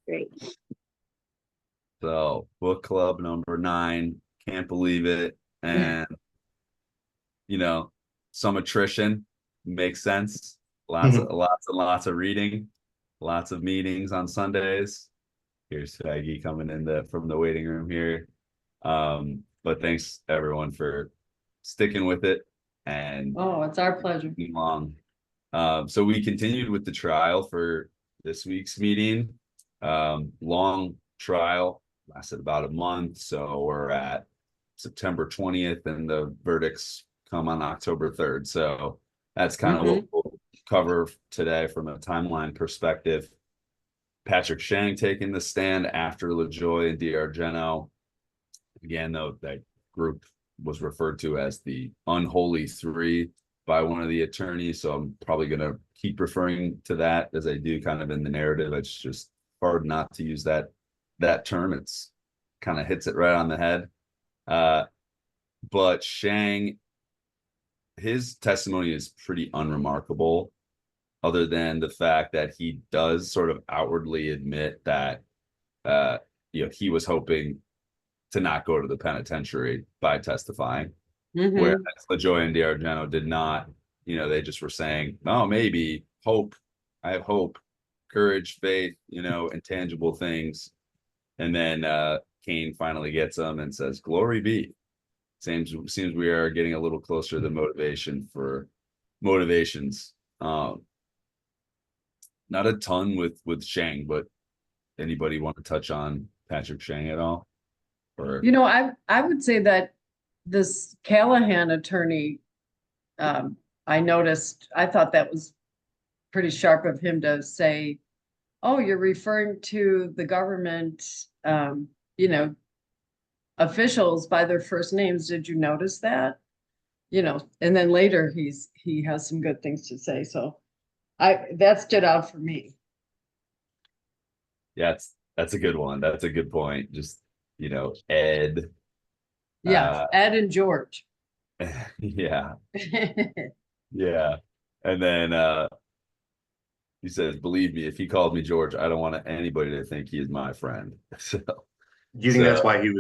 Great. So book club number 9, can't believe it. And you know, some attrition makes sense. Lots and lots of reading, lots of meetings on Sundays. Here's Faggy coming in from the waiting room here. But thanks everyone for sticking with it and Oh, it's our pleasure. keeping along. So we continued with the trial for this week's meeting. Long trial, lasted about a month. So we're at September 20th and the verdicts come on October 3rd. So that's kind of what we'll cover today from a timeline perspective. Patrick Shang taking the stand after LaJoy and DiArgento. Again, though, that group was referred to as the Unholy Three by one of the attorneys. So I'm probably going to keep referring to that as I do kind of in the narrative. It's just hard not to use that term. It's kind of hits it right on the head. But Shang, his testimony is pretty unremarkable, other than the fact that he does sort of outwardly admit that he was hoping to not go to the penitentiary by testifying. Whereas LaJoy and DiArgento did not, they just were saying, oh, maybe hope. I have hope, courage, faith, intangible things. And then Kane finally gets them and says, glory be. Seems we are getting a little closer to the motivations. Not a ton with Shang, but anybody want to touch on Patrick Shang at all? Or I would say that this Callahan attorney, I noticed, I thought that was pretty sharp of him to say, oh, you're referring to the government, officials by their first names. Did you notice that? And then later he has some good things to say. So that stood out for me. Yeah, that's a good one. That's a good point. Just, Ed. Yeah, Ed and George. Yeah. Yeah. And then he says, believe me, if he called me George, I don't want anybody to think he is my friend. So do you think that's why he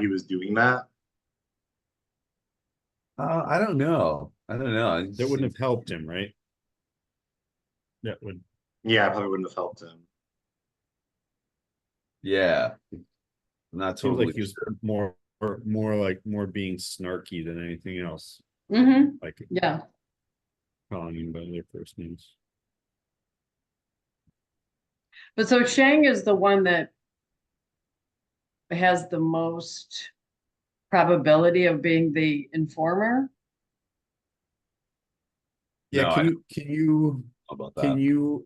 was doing that? I don't know. I don't know. That wouldn't have helped him, right? That would. Yeah, probably wouldn't have helped him. Yeah. I'm not Seems totally like he was more being snarky than anything else. Like Yeah. calling him by their first names. But so Shang is the one that has the most probability of being the informer. Yeah, No, can you about that. can you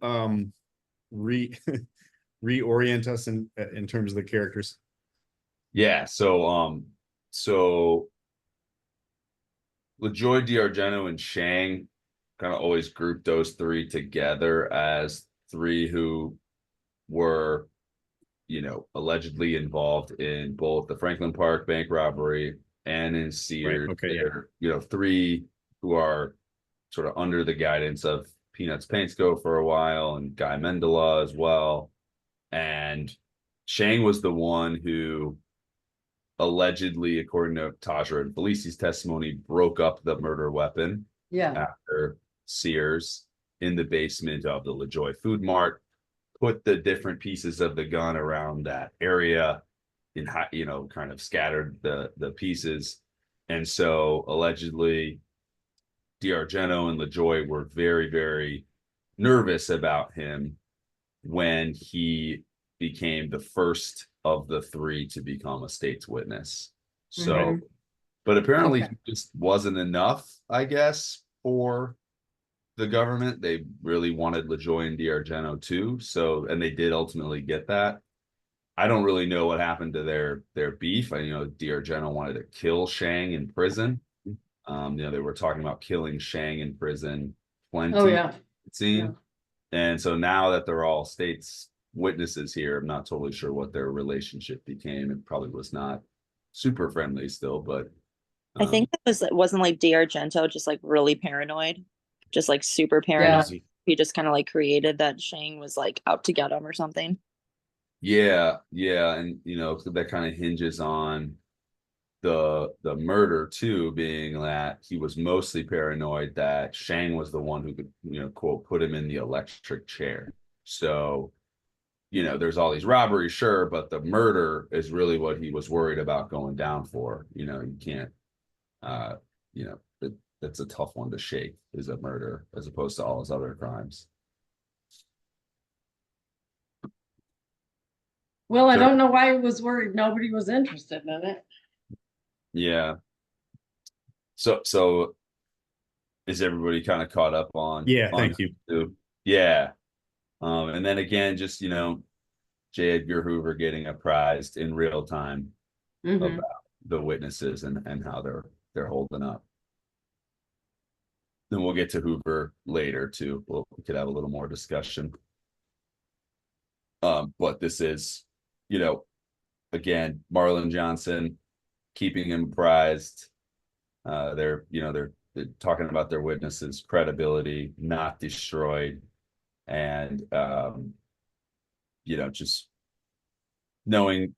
reorient us in terms of the characters? Yeah, so LaJoy, DiArgento, and Shang kind of always group those three together as three who were, allegedly involved in both the Franklin Park bank robbery and in Sears. Right, okay, They're, three who are sort of under the guidance of Peanuts Paintsco for a while and Guy Mendola as well. And Shang was the one who allegedly, according to Tajra and Felici's testimony, broke up the murder weapon after Sears in the basement of the LaJoy Food Mart, put the different pieces of the gun around that area in, kind of scattered the pieces. And so allegedly DiArgento and LaJoy were very, very nervous about him when he became the first of the three to become a state's witness. So, but apparently he just wasn't enough, I guess, for the government. They really wanted LaJoy and DiArgento too. So, and they did ultimately get that. I don't really know what happened to their beef. I DiArgento wanted to kill Shang in prison. They were talking about killing Shang in prison plenty, it seemed. And so now that they're all states witnesses here, I'm not totally sure what their relationship became. It probably was not super friendly still, but I think it wasn't like DiArgento just like really paranoid, just like super paranoid. He just kind of like created that Shang was like out to get him or something. Yeah, and so that kind of hinges on the murder too, being that he was mostly paranoid that Shang was the one who could, quote, put him in the electric chair. So, there's all these robberies, sure, but the murder is really what he was worried about going down for. You can't, uh, that's a tough one to shake, is a murder as opposed to all his other crimes. Well, I So, don't know why he was worried. Nobody was interested in it. yeah. So is everybody kind of caught up on Yeah, thank you. Yeah. And then again, just J. Edgar Hoover getting apprised in real time Mhm. about the witnesses and how they're holding up. Then we'll get to Hoover later too. We could have a little more discussion. But this is, again, Marlon Johnson keeping him apprised. They're talking about their witnesses' credibility, not destroyed, and just knowing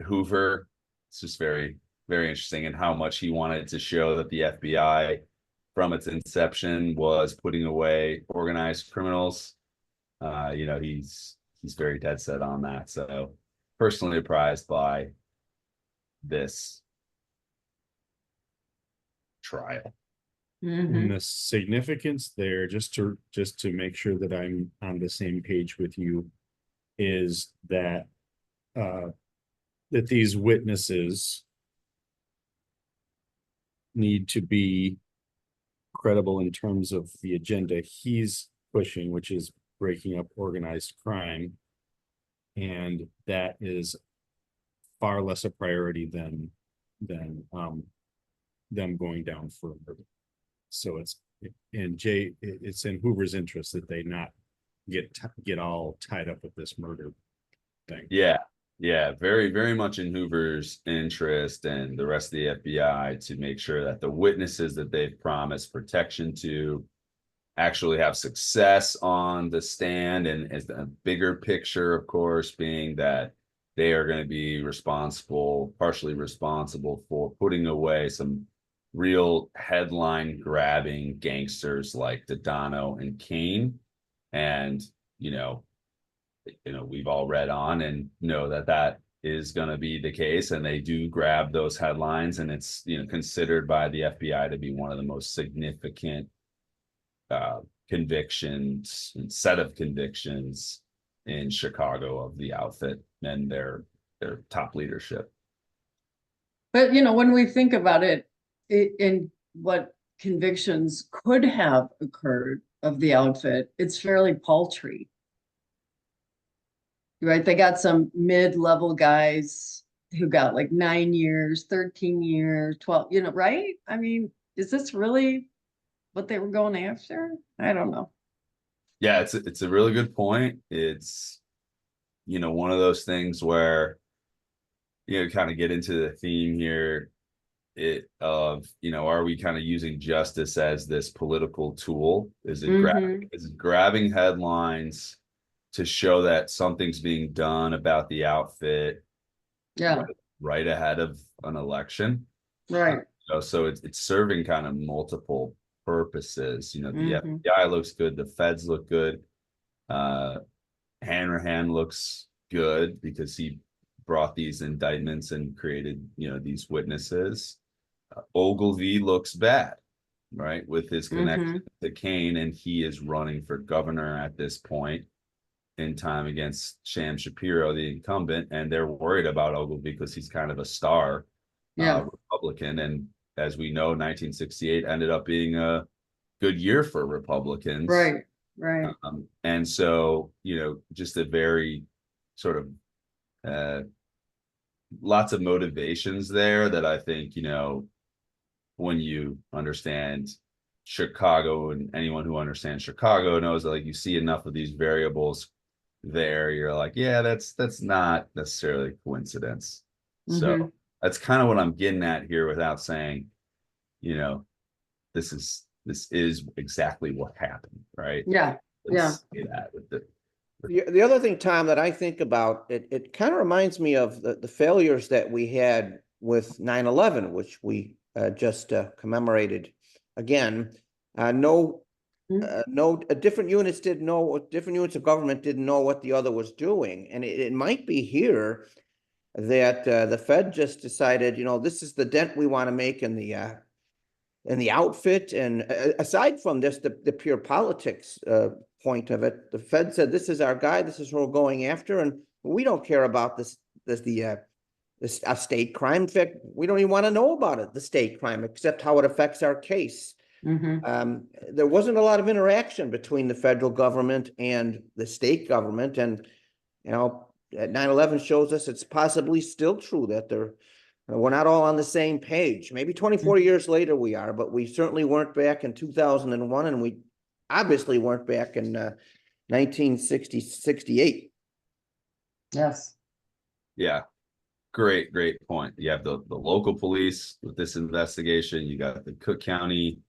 Hoover, it's just very, very interesting, and how much he wanted to show that the FBI, from its inception, was putting away organized criminals. He's very dead set on that. So personally apprised by this trial. And Mhm. the significance there, just to make sure that I'm on the same page with you, is that that these witnesses need to be credible in terms of the agenda he's pushing, which is breaking up organized crime. And that is far less a priority than them going down for a murder. So it's in Hoover's interest that they not get all tied up with this murder thing. Yeah, very, very much in Hoover's interest and the rest of the FBI to make sure that the witnesses that they've promised protection to actually have success on the stand. And as the bigger picture, of course, being that they are going to be partially responsible for putting away some real headline grabbing gangsters like Dodano and Kane. And, we've all read on and know that that is going to be the case, and they do grab those headlines, and it's considered by the FBI to be one of the most significant convictions and set of convictions in Chicago of the outfit and their top leadership. But when we think about it, in what convictions could have occurred of the outfit, it's fairly paltry. Right? They got some mid-level guys who got like 9 years, 13 years, 12, right? I mean, is this really what they were going after? I don't know. Yeah, it's a really good point. It's one of those things where kind of get into the theme here are we kind of using justice as this political tool? Is it grabbing headlines to show that something's being done about the outfit Yeah. right ahead of an election? Right. So it's serving kind of multiple purposes. The FBI looks good, the feds look good. Hanrahan looks good because he brought these indictments and created, these witnesses. Ogilvy looks bad, right, with his connection to Kane, and he is running for governor at this point in time against Sham Shapiro, the incumbent, and they're worried about Ogilvy because he's kind of a star Republican. And as we know, 1968 ended up being a good year for Republicans. Right. And so, just a very sort of lots of motivations there that I think, when you understand Chicago, and anyone who understands Chicago knows that, like, you see enough of these variables there, you're like, yeah, that's not necessarily coincidence. So that's kind of what I'm getting at here without saying, this is exactly what happened, right? Yeah. Let's say that with The other thing, Tom, that I think about, it kind of reminds me of the failures that we had with 9/11, which we just commemorated again. No, different units didn't know, different units of government didn't know what the other was doing. And it might be here that the Fed just decided, this is the dent we want to make in the outfit. And aside from this, the pure politics point of it, the Fed said, this is our guy, this is what we're going after, and we don't care about the state crime. In fact, we don't even want to know about it, the state crime, except how it affects our case. There wasn't a lot of interaction between the federal government and the state government, and 9/11 shows us it's possibly still true that we're not all on the same page. Maybe 24 years later we are, but we certainly weren't back in 2001, and we obviously weren't back in 1968. Yes. Yeah. Great point. You have the local police with this investigation. You got the Cook County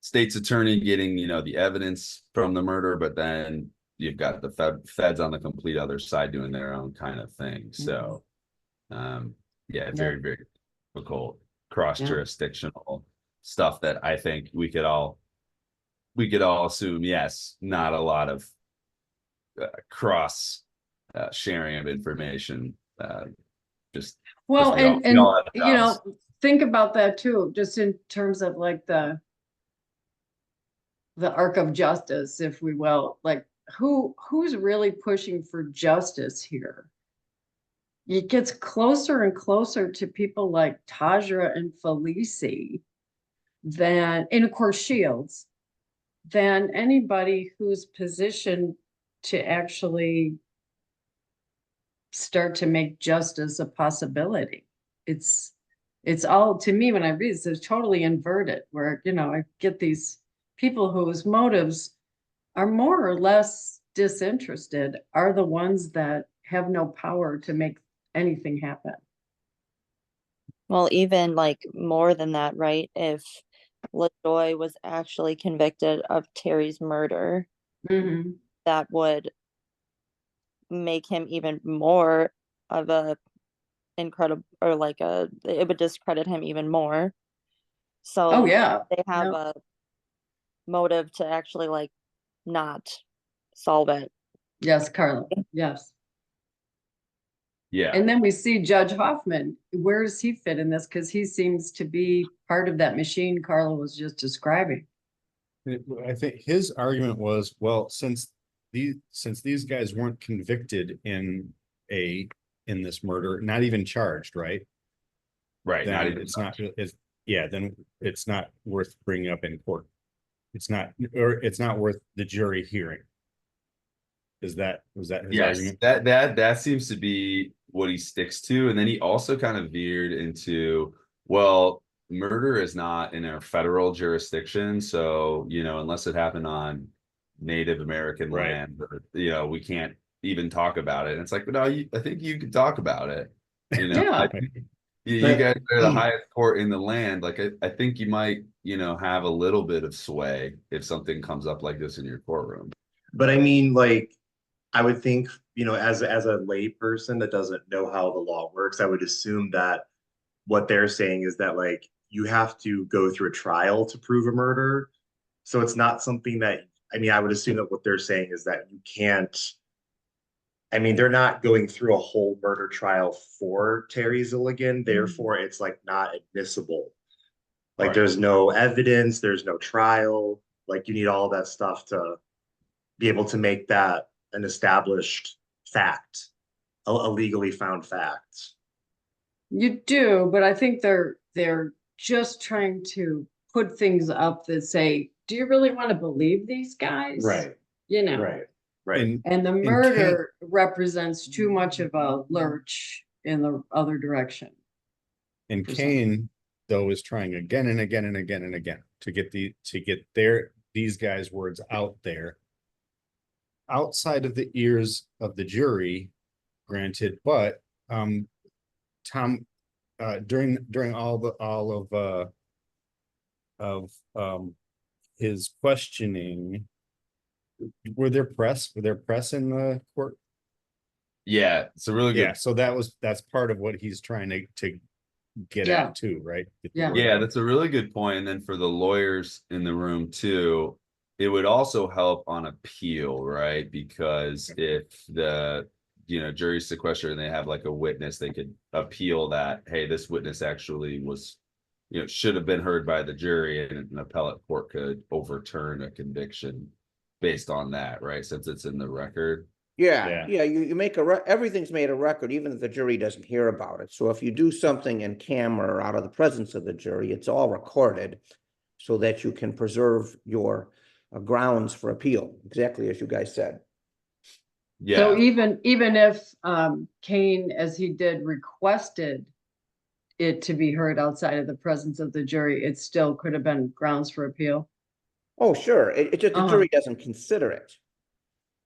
state's attorney getting, the evidence from the murder, but then you've got the feds on the complete other side doing their own kind of thing. So, yeah, very, very difficult cross-jurisdictional stuff that I think we could all assume, yes, not a lot of cross sharing of information. Just Well, just we and all have jobs. think about that too, just in terms of like the arc of justice, if we will. Like who's really pushing for justice here? It gets closer and closer to people like Tajra and Felici and of course Shields, than anybody who's positioned to actually start to make justice a possibility. It's all, to me, when I read this, it's totally inverted, where I get these people whose motives are more or less disinterested are the ones that have no power to make anything happen. Well, even like more than that, right? If LaJoy was actually convicted of Terry's murder, that would make him even more of a incredible, or it would discredit him even more. So yeah, they have a motive to actually not solve it. Yes, Carla. Yes. Yeah. And then we see Judge Hoffman. Where does he fit in this? Because he seems to be part of that machine Carla was just describing. I think his argument was, well, since these guys weren't convicted in this murder, not even charged, right? Right. Then Not even then it's not worth bringing up in court. It's not worth the jury hearing. Was that his argument? That seems to be what he sticks to. And then he also kind of veered into, well, murder is not in our federal jurisdiction. So, unless it happened on Native American land, we can't even talk about it. And it's like, no, I think you can talk about it. Yeah. You guys are the highest court in the land. Like, I think you might, have a little bit of sway if something comes up like this in your courtroom. But I mean, I would think, as a lay person that doesn't know how the law works, I would assume that what they're saying is that you have to go through a trial to prove a murder. So it's not something that, I would assume that what they're saying is that you can't, they're not going through a whole murder trial for Terry Zilligan. Therefore, it's not admissible. Right. There's no evidence, there's no trial. You need all that stuff to be able to make that an established fact, a legally found fact. You do, but I think they're just trying to put things up that say, do you really want to believe these guys? Right. Right. And the murder represents too much of a lurch in the other direction. And Kane, though, is trying again and again and again and again to get these guys' words out there, outside of the ears of the jury, granted. But Tom, during all of his questioning, Were there press in the court? Yeah, it's a really Yeah, good. so that's part of what he's trying to get Yeah. at too, right? Get the Yeah. word Yeah, out. that's a really good point. And then for the lawyers in the room too, it would also help on appeal, right? Because if the jury's sequestered and they have like a witness, they could appeal that, hey, this witness actually was, should have been heard by the jury, and an appellate court could overturn a conviction based on that, right? Since it's in the record. Yeah, Yeah. you make everything's made a record, even if the jury doesn't hear about it. So if you do something in camera or out of the presence of the jury, it's all recorded so that you can preserve your grounds for appeal, exactly as you guys said. So Yeah. even if Kane, as he did, requested it to be heard outside of the presence of the jury, it still could have been grounds for appeal. Oh, sure. It just the Uh-huh. jury doesn't consider it.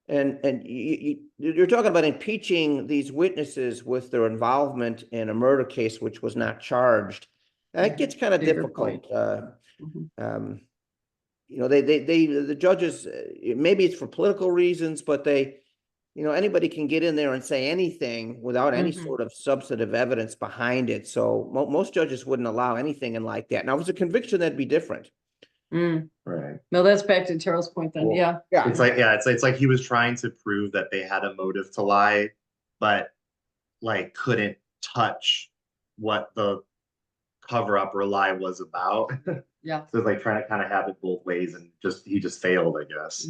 And you're talking about impeaching these witnesses with their involvement in a murder case which was not charged. That gets kind of Bigger point. difficult. Mhm. The judges, maybe it's for political reasons, but anybody can get in there and say anything without any Mhm. sort of substantive evidence behind it. So most judges wouldn't allow anything in like that. Now, if it was a conviction, that'd be different. Right. No, that's back to Terrell's point then. Well, Yeah. Yeah. It's like he was trying to prove that they had a motive to lie, but like couldn't touch what the cover up or lie was about. Yeah. So it's like trying to kind of have it both ways, and he just failed, I guess.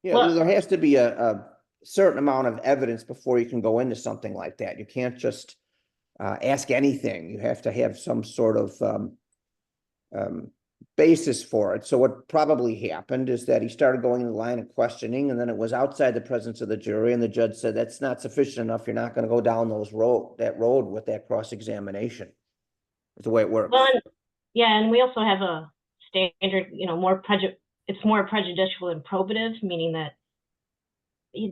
Yeah, Well- there has to be a certain amount of evidence before you can go into something like that. You can't just ask anything. You have to have some sort of basis for it. So what probably happened is that he started going in the line of questioning, and then it was outside the presence of the jury, and the judge said, that's not sufficient enough. You're not going to go down that road with that cross-examination. It's the way it works. Well, yeah, and we also have a standard, it's more prejudicial than probative, meaning that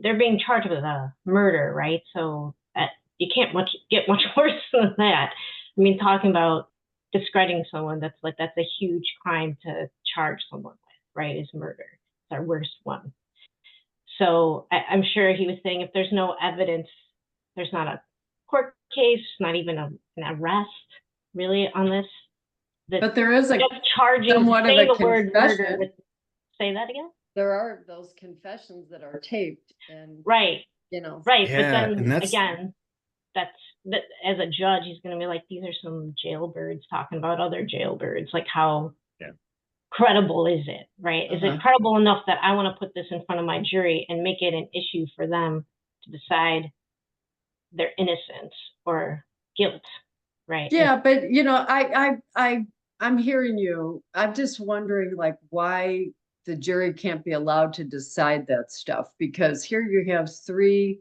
they're being charged with a murder, right? So you can't get much worse than that. I mean, talking about discrediting someone, that's a huge crime to charge someone with, right? Is murder. It's our worst one. So I'm sure he was saying if there's no evidence, there's not a court case, not even an arrest really on this. But there is a just charging, somewhat of saying a the word murder confession. with, say that again? There are those confessions that are taped and Right, right. Yeah, But and then that's- again, that as a judge, he's going to be like, these are some jailbirds talking about other jailbirds. Like, how credible is it, right? Is it credible enough that I want to put this in front of my jury and make it an issue for them to decide their innocence or guilt, right? Yeah, but I'm hearing you. I'm just wondering, like, why the jury can't be allowed to decide that stuff, because here you have three,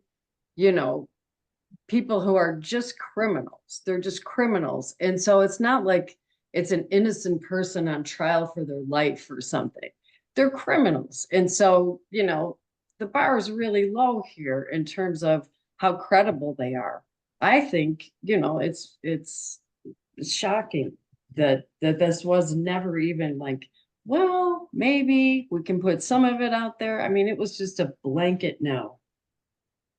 people who are just criminals. They're just criminals. And so it's not like it's an innocent person on trial for their life or something. They're criminals. And so, the bar is really low here in terms of how credible they are. I think, it's shocking that this was never even like, well, maybe we can put some of it out there. I mean, it was just a blanket no.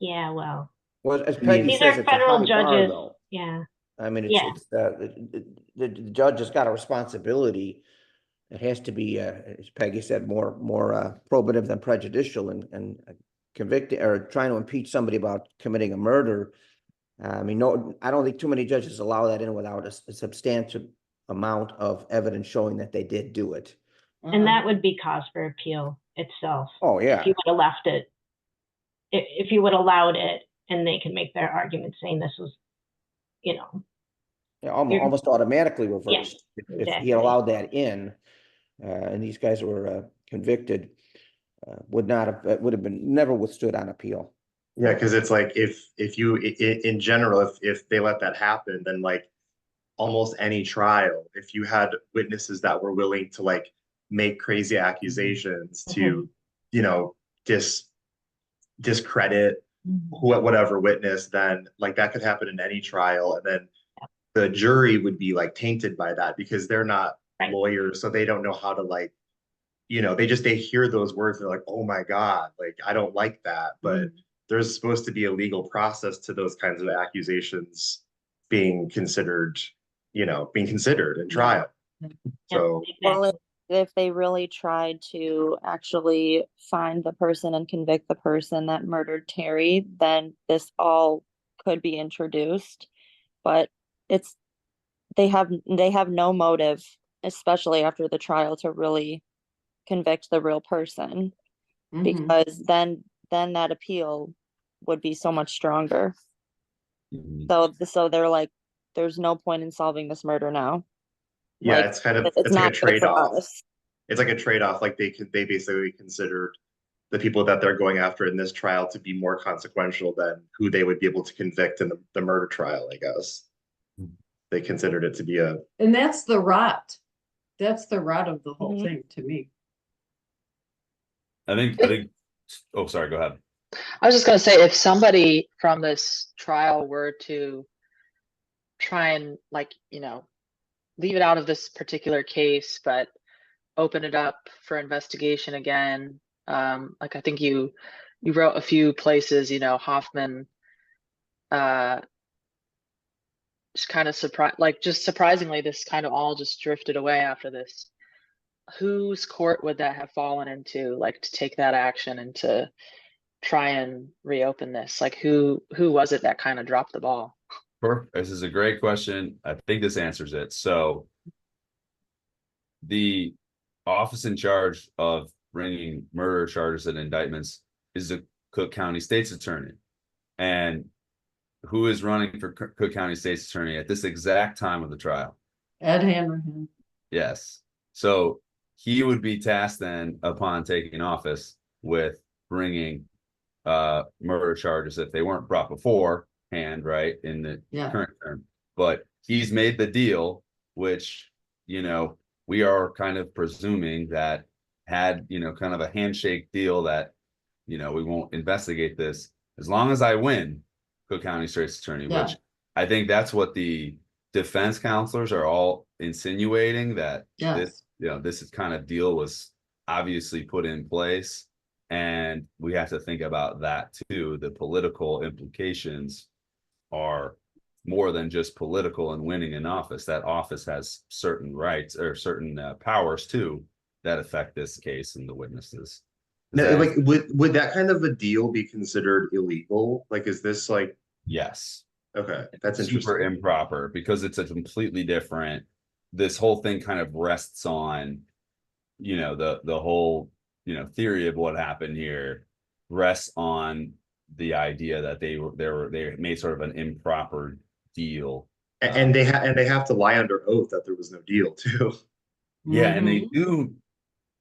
Yeah, well, Well, as Peggy these says, are it's a federal high bar, judges. though. Yeah. I mean, Yeah. the judge has got a responsibility. It has to be, as Peggy said, more probative than prejudicial, and convicting or trying to impeach somebody about committing a murder. I mean, no, I don't think too many judges allow that in without a substantial amount of evidence showing that they did do it. And that would be cause for appeal itself. Oh, yeah. If you would have left it, if you would have allowed it, and they could make their argument saying this was, Yeah, almost automatically reversed. Yeah, If exactly. he allowed that in, and these guys were convicted, would have been never withstood on appeal. Yeah, because it's like if you in general, if they let that happen, then like almost any trial, if you had witnesses that were willing to like make crazy accusations to, discredit whatever witness, then like that could happen in any trial, and then the jury would be like tainted by that because they're not Right. lawyers, so they don't know how to like they hear those words, they're like, oh my God, like I don't like that. But there's supposed to be a legal process to those kinds of accusations being considered, being considered in trial. So Well, if they really tried to actually find the person and convict the person that murdered Terry, then this all could be introduced. But it's they have no motive, especially after the trial, to really convict the real person, because then that appeal would be so much stronger. So they're like, there's no point in solving this murder now. yeah, Like, it's it's like a not good for trade-off. us. It's like a trade-off. Like they basically considered the people that they're going after in this trial to be more consequential than who they would be able to convict in the murder trial, I guess. They considered it to be And that's the rot. That's the rot of the whole thing to me. I think, oh, sorry, go ahead. I was just going to say, if somebody from this trial were to try and leave it out of this particular case, but open it up for investigation again. Like I think you wrote a few places, Hoffman, just kind of surprisingly, this kind of all just drifted away after this. Whose court would that have fallen into, like, to take that action and to try and reopen this? Like, who was it that kind of dropped the ball? This is a great question. I think this answers it. So the office in charge of bringing murder charges and indictments is the Cook County State's Attorney. And who is running for Cook County State's Attorney at this exact time of the trial? Ed Hanrahan. Yes. So he would be tasked then, upon taking office, with bringing murder charges if they weren't brought beforehand, right, in the current term. But he's made the deal, which, we are kind of presuming that had, kind of a handshake deal that, we won't investigate this as long as I win Cook County State's Attorney, which I think that's what the defense counselors are all insinuating, that this kind of deal was obviously put in place. And we have to think about that too. The political implications are more than just political and winning an office. That office has certain rights or certain powers too that affect this case and the witnesses. now, like would that kind of a deal be considered illegal? Like, is this like yes. Okay, that's super interesting. improper because it's a completely different. This whole thing kind of rests on, the whole theory of what happened here rests on the idea that they made sort of an improper deal, And they have to lie under oath that there was no deal too. Yeah, and they do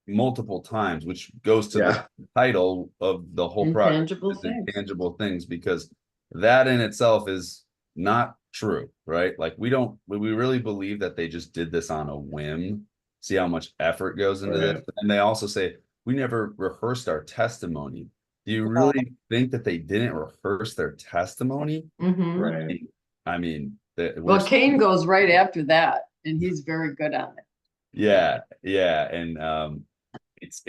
multiple times, which goes to the title of the whole project, intangible things, because that in itself is not true, right? Like we really believe that they just did this on a whim. See how much effort goes into this. And they also say, we never rehearsed our testimony. Do you really think that they didn't rehearse their testimony? Right. I mean, well, Kane goes right after that, and he's very good on it. Yeah, and it's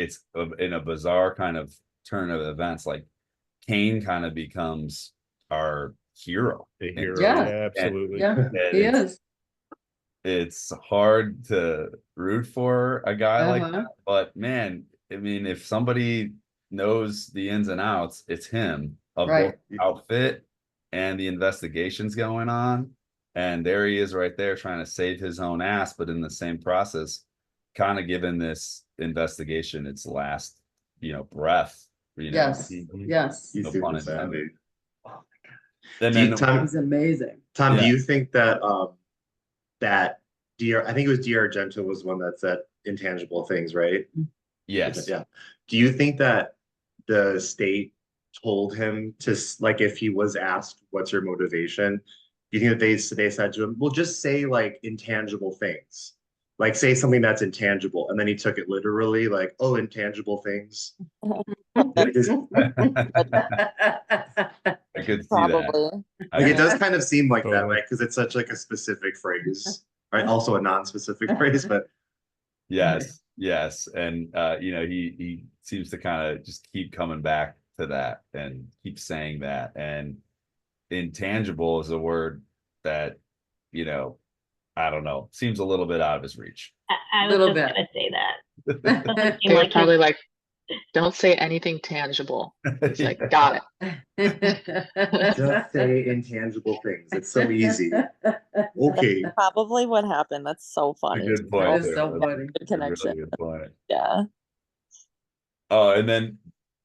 in a bizarre kind of turn of events. Like Kane kind of becomes our hero. A hero, absolutely. He is. It's hard to root for a guy like that, but man, I mean, if somebody knows the ins and outs, it's him, of both the outfit and the investigations going on. And there he is right there trying to save his own ass, but in the same process, kind of giving this investigation its last, breath. Yes. He's No super pun savvy. intended. Oh my God. Tom, he's amazing. Tom, do you think that that I think it was DR Argento was one that said intangible things, right? Yes. Yeah. Do you think that the state told him to, like, if he was asked, what's your motivation? Do you think that they said to him, well, just say like intangible things, like say something that's intangible, and then he took it literally, like, oh, intangible things. I could see that. Like, it does kind of seem like that, right? Because it's such like a specific phrase, right? Also a non-specific phrase, but yes. Yes, and he seems to kind of just keep coming back to that and keep saying that. And intangible is a word that, I don't know, seems a little bit out of his reach. I was Little just bit. gonna say that. Doesn't seem They're like probably it. like, don't say anything tangible. He's like, got it. Just say intangible things. It's so easy. Okay. That's probably what happened. That's so A funny. good That point is there. so That's funny. Good a connection. really good point. Yeah. Oh, and then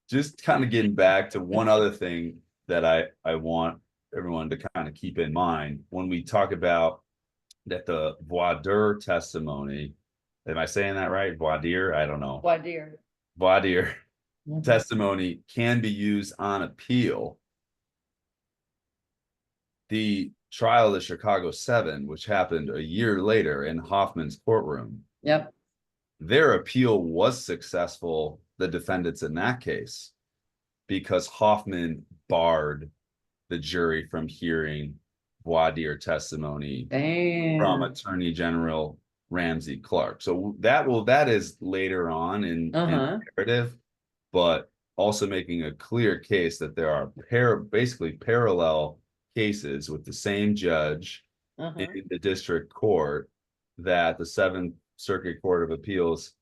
just kind of getting back to one other thing that I want everyone to kind of keep in mind when we talk about that the voir dire testimony. Am I saying that right? Voir dire? I don't know. Why, dear? Voir dire Mhm. testimony can be used on appeal. The trial of the Chicago 7, which happened a year later in Hoffman's courtroom, Yep. their appeal was successful, the defendants in that case, because Hoffman barred the jury from hearing voir dire testimony from Damn. Attorney General Ramsey Clark. So that is later on in Uh-huh. narrative, but also making a clear case that there are basically parallel cases with the same judge Uh-huh. in the district court that the Seventh Circuit Court of Appeals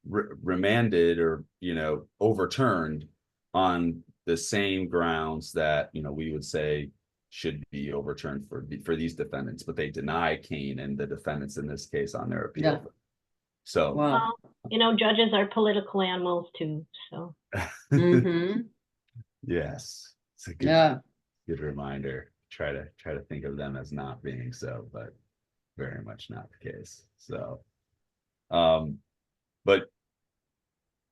remanded or overturned on the same grounds that we would say should be overturned for these defendants, but they deny Kane and the defendants in this case on their appeal. Yeah. So Wow. Well, judges are political animals too, so. Mm-hmm. yes, it's a Yeah. good reminder. Try to think of them as not being so, but very much not the case. So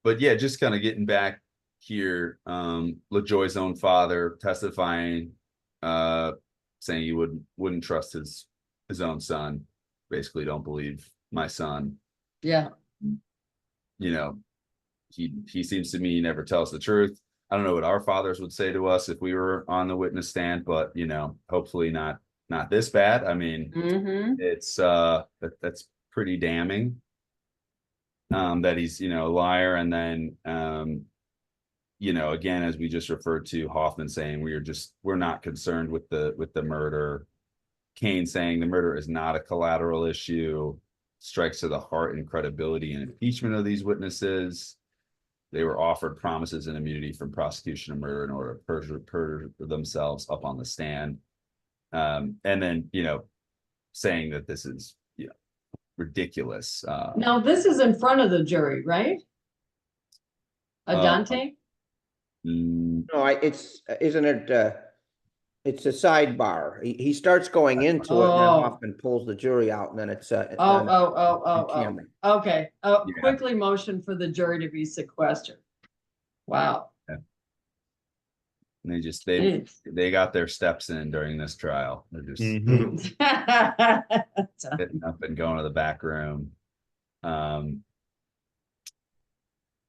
but yeah, just kind of getting back here, LaJoy's own father testifying, saying he wouldn't trust his own son. Basically, don't believe my son. Yeah. He seems to me he never tells the truth. I don't know what our fathers would say to us if we were on the witness stand, but hopefully not this bad. I mean, Mm-hmm. it's that's pretty damning. That he's a liar, and then again, as we just referred to, Hoffman saying we're not concerned with the murder. Kane saying the murder is not a collateral issue, strikes to the heart and credibility and impeachment of these witnesses. They were offered promises and immunity from prosecution of murder in order to perjure themselves up on the stand. And then saying that this is ridiculous. Now, this is in front of the jury, right? Adante? No, isn't it, it's a sidebar. He starts going into it and then Oh. Hoffman pulls the jury out and then it's Oh, done oh. in camera. Okay. Oh, Yeah. quickly motion for the jury to be sequestered. Wow. And they Jeez. they got their steps in during this trial. They're just getting up and going to the back room.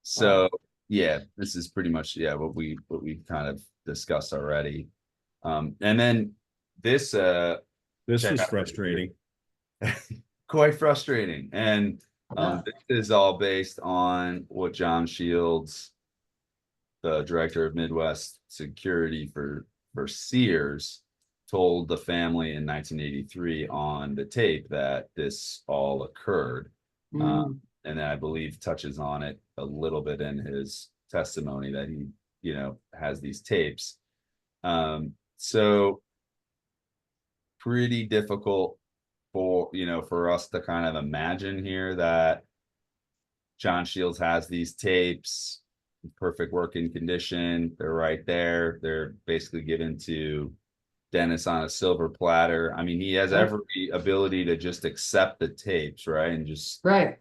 So yeah, this is pretty much what we kind of discussed already. And then this was frustrating. quite frustrating. And this is all based on what John Shields, the director of Midwest Security for Sears, told the family in 1983 on the tape that this all occurred. And I believe touches on it a little bit in his testimony that he, has these tapes. So pretty difficult for us to kind of imagine here that John Shields has these tapes, perfect working condition. They're right there. They're basically given to Dennis on a silver platter. I mean, he has every ability to just accept the tapes, right? And just Right.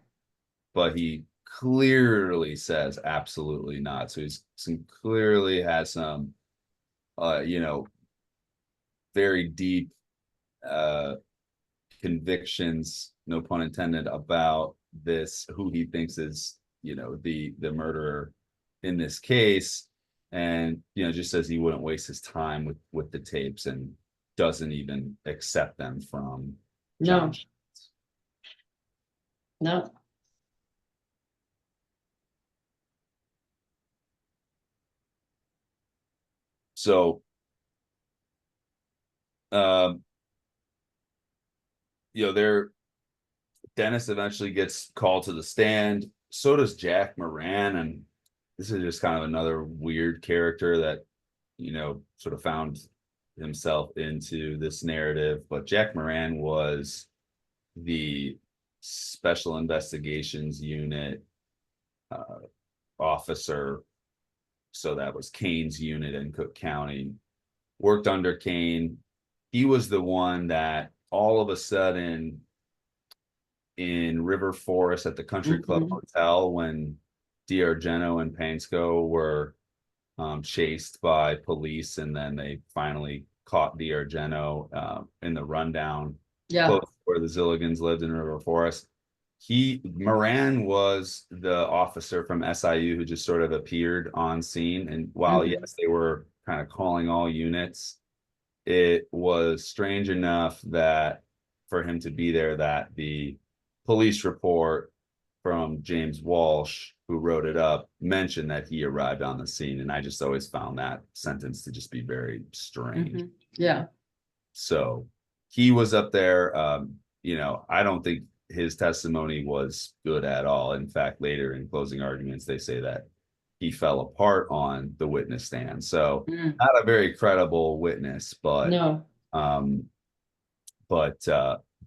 But he clearly says absolutely not. So he's clearly has some very deep convictions, no pun intended, about who he thinks is the murderer in this case, and just says he wouldn't waste his time with the tapes and doesn't even accept them from John. No. So, um, Dennis eventually gets called to the stand. So does Jack Moran, and this is just kind of another weird character that, sort of found himself into this narrative. But Jack Moran was the Special Investigations Unit officer. So that was Kane's unit in Cook County. Worked under Kane. He was the one that all of a sudden in River Forest at the Country Club Hotel, when D'Argento and Painsko were chased by police, and then they finally caught D'Argento in the rundown close to where the Zilligans lived in River Forest. Moran was the officer from SIU who just sort of appeared on scene. And while yes, they were kind of calling all units, it was strange enough that for him to be there, that the police report from James Walsh, who wrote it up, mentioned that he arrived on the scene. And I just always found that sentence to just be very strange. Yeah. So he was up there. I don't think his testimony was good at all. In fact, later in closing arguments, they say that he fell apart on the witness stand. So not a very credible witness, but no.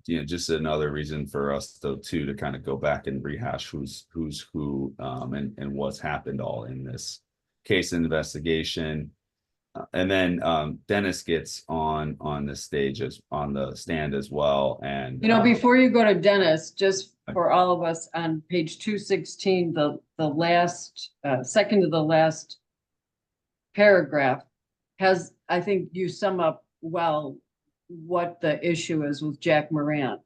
Just another reason for us to kind of go back and rehash who's who, and what's happened all in this case investigation. And then Dennis gets on the stand as well. And before you go to Dennis, just for all of us on page 216, the last second to the last paragraph has, I think you sum up well what the issue is with Jack Moran,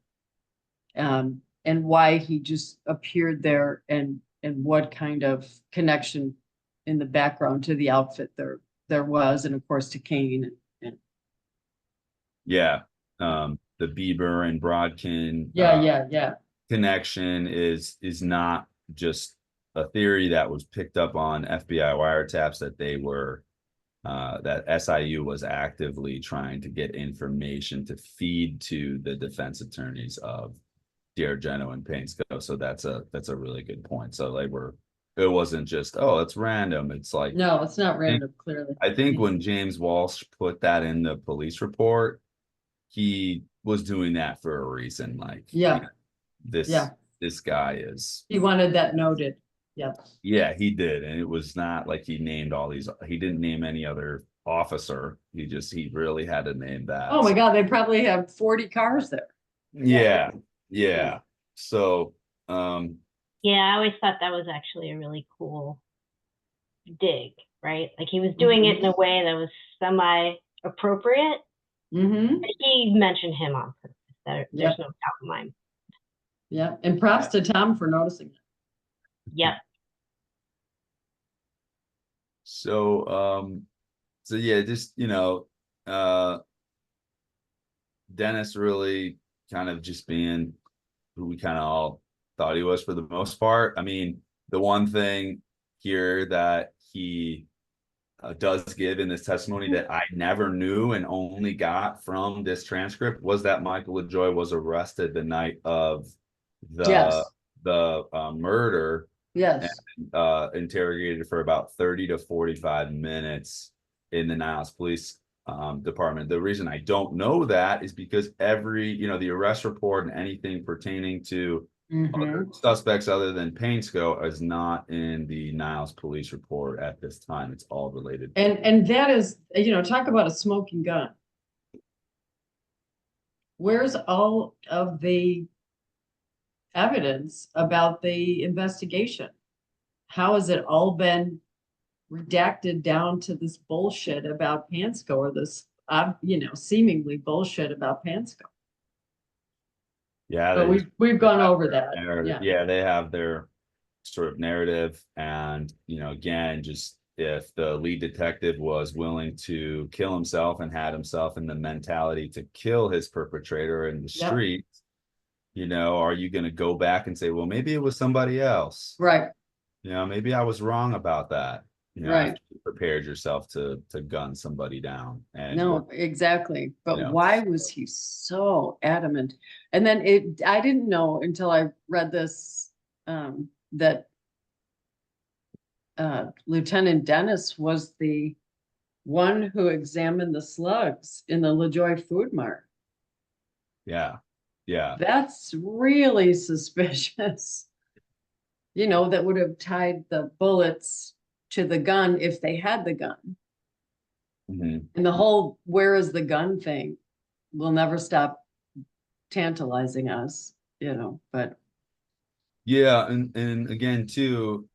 and why he just appeared there, and what kind of connection in the background to the outfit there was, and of course to Kane. The Bieber and Brodkin connection is not just a theory that was picked up on FBI wiretaps, that they were that SIU was actively trying to get information to feed to the defense attorneys of D'Argento and Painsko. So that's a really good point. So it wasn't just, oh, it's random. It's like, no, it's not random, clearly. I think when James Walsh put that in the police report, he was doing that for a reason. Like, this guy is. He wanted that noted. Yeah, he did. And it was not like he named he didn't name any other officer. He really had to name that. Oh my God, they probably have 40 cars there. Yeah. So, I always thought that was actually a really cool dig, right? Like he was doing it in a way that was semi-appropriate. He mentioned him on purpose. There's no doubt in my mind. Yeah, and props to Tom for noticing it. Yep. So, Dennis really kind of just being who we kind of all thought he was for the most part. I mean, the one thing here that he does give in this testimony that I never knew and only got from this transcript was that Michael LaJoy was arrested the night of the murder. Yes. And interrogated for about 30 to 45 minutes in the Niles Police Department. The reason I don't know that is because the arrest report and anything pertaining to other suspects other than Painsko is not in the Niles Police report at this time. It's all related. And that is, talk about a smoking gun. Where's all of the evidence about the investigation? How has it all been redacted down to this bullshit about Painsko, or this seemingly bullshit about Painsko? But we've gone over that. They have their sort of narrative, and again, just if the lead detective was willing to kill himself and had himself in the mentality to kill his perpetrator in the street, are you going to go back and say, well, maybe it was somebody else? Right. Maybe I was wrong about that. you know, Right. after you prepared yourself to gun somebody down. And No, exactly. But you know. why was he so adamant? And then I didn't know until I read this, that Lieutenant Dennis was the one who examined the slugs in the LaJoy Food Mart. Yeah. Yeah. That's really suspicious. You know, that would have tied the bullets to the gun if they had the gun. Mhm. And the whole "where is the gun" thing will never stop tantalizing us, you know, but Yeah, and again too,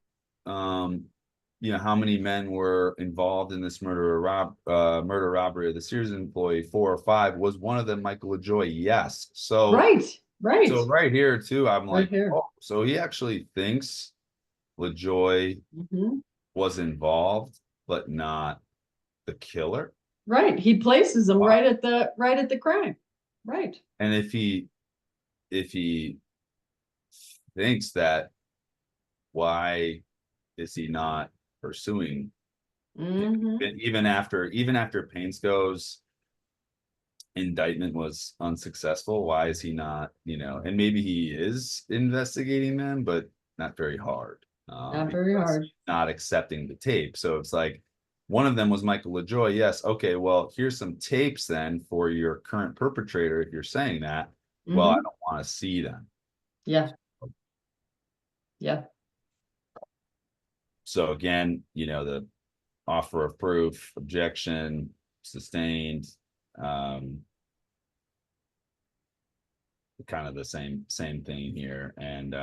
you know, how many men were involved in this murder robbery of the Sears employee? 4 or 5. Was one of them Michael LaJoy? Yes. So right, right, right here too, I'm right like, here. oh, so he actually thinks LaJoy Mhm. was involved, but not the killer. Right, he places them Wow. right at the crime. Right. And if he thinks that, why is he not pursuing Mhm. even after Painsco's indictment was unsuccessful? Why is he not, you know, and maybe he is investigating them, but not very hard, Not very because hard. he's not accepting the tape. So it's like, one of them was Michael LaJoy. Yes, okay, well, here's some tapes then for your current perpetrator. If you're saying that, well, I Mhm. don't want to see them. Yeah, yeah. So again, you know, the offer of proof, objection, sustained, um, kind of the same thing here. And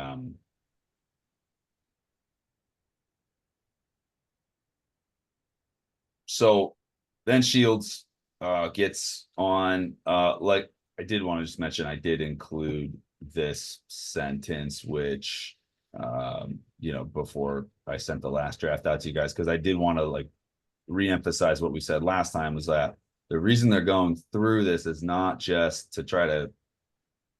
so then Shields gets on, like, I did want to just mention, I did include this sentence, which you know, before I sent the last draft out to you guys, because I did want to like reemphasize what we said last time, was that the reason they're going through this is not just to try to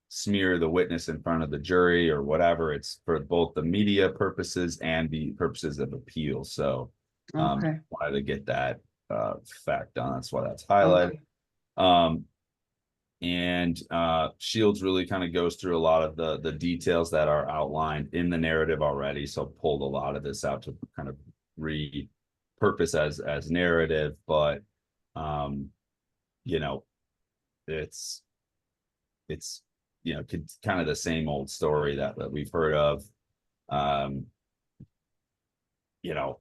smear the witness in front of the jury or whatever. It's for both the media purposes and the purposes of appeal. So Okay. wanted to get that fact done. That's why that's highlighted. Okay. Um, and Shields really kind of goes through a lot of the details that are outlined in the narrative already. So pulled a lot of this out to kind of repurpose as narrative, but you know, it's you know, kind of the same old story that we've heard of. Um, you know,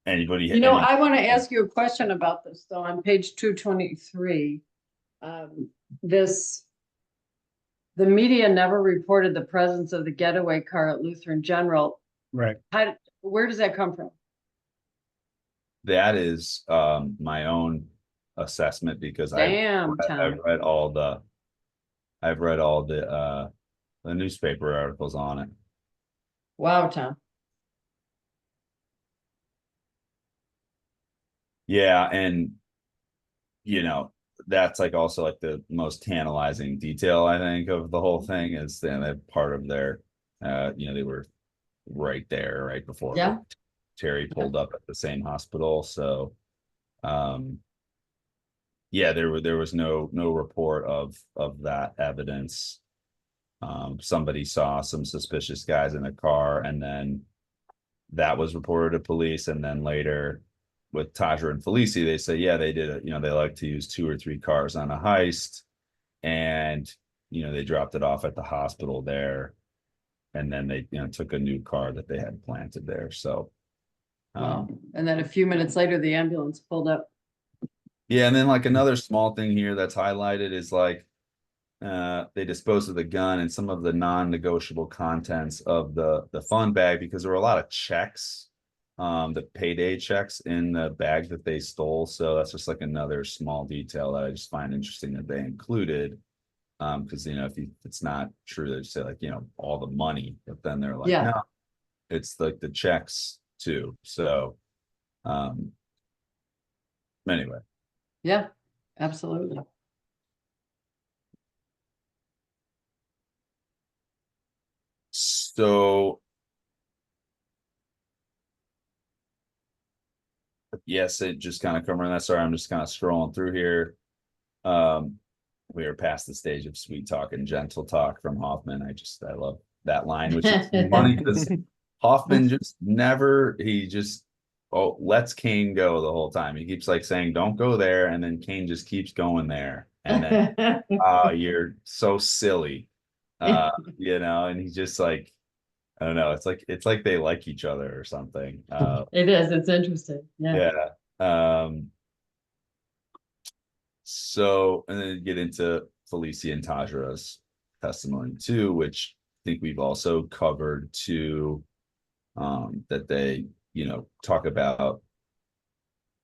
You know, I want to ask you a question about this, though, on page 223. This, the media never reported the presence of the getaway car at Lutheran General. Right. Where does that come from? that is my own assessment, because Damn, I've Tom. read all the newspaper articles on it. Wow, Tom. Yeah, and you know, that's like also like the most tantalizing detail, I think, of the whole thing, is that part of their you know, they were right there right before Yeah. Terry pulled up at the same hospital. So yeah, there was no report of that evidence. Somebody saw some suspicious guys in a car, and then that was reported to police. And then later with Taja and Felici, they say, yeah, they did it. You know, they like to use 2 or 3 cars on a heist, and you know, they dropped it off at the hospital there, and then they, you know, took a new car that they had planted there. So Wow. And then a few minutes later, the ambulance pulled up. yeah, and then like another small thing here that's highlighted is like they disposed of the gun and some of the non-negotiable contents of the fun bag, because there were a lot of checks, the payday checks in the bag that they stole. So that's just like another small detail that I just find interesting that they included. Because you know, if it's not true, they say like, you know, all the money, but then they're like, Yeah. no, it's like the checks too. So anyway. Yeah, absolutely. So yes, it just kind of covering that. Sorry, I'm just kind of scrolling through here. We are past the stage of sweet talk and gentle talk from Hoffman. I love that line, which is funny because Hoffman just never, he just, lets Kane go the whole time. He keeps like saying, don't go there. And then Kane just keeps going there. And then, you're so silly. And he's just like, I don't know. It's like they like each other or something. It is. It's interesting. Yeah. Yeah. So, and then get into Felicia and Tajra's testimony too, which I think we've also covered too, that they, talk about,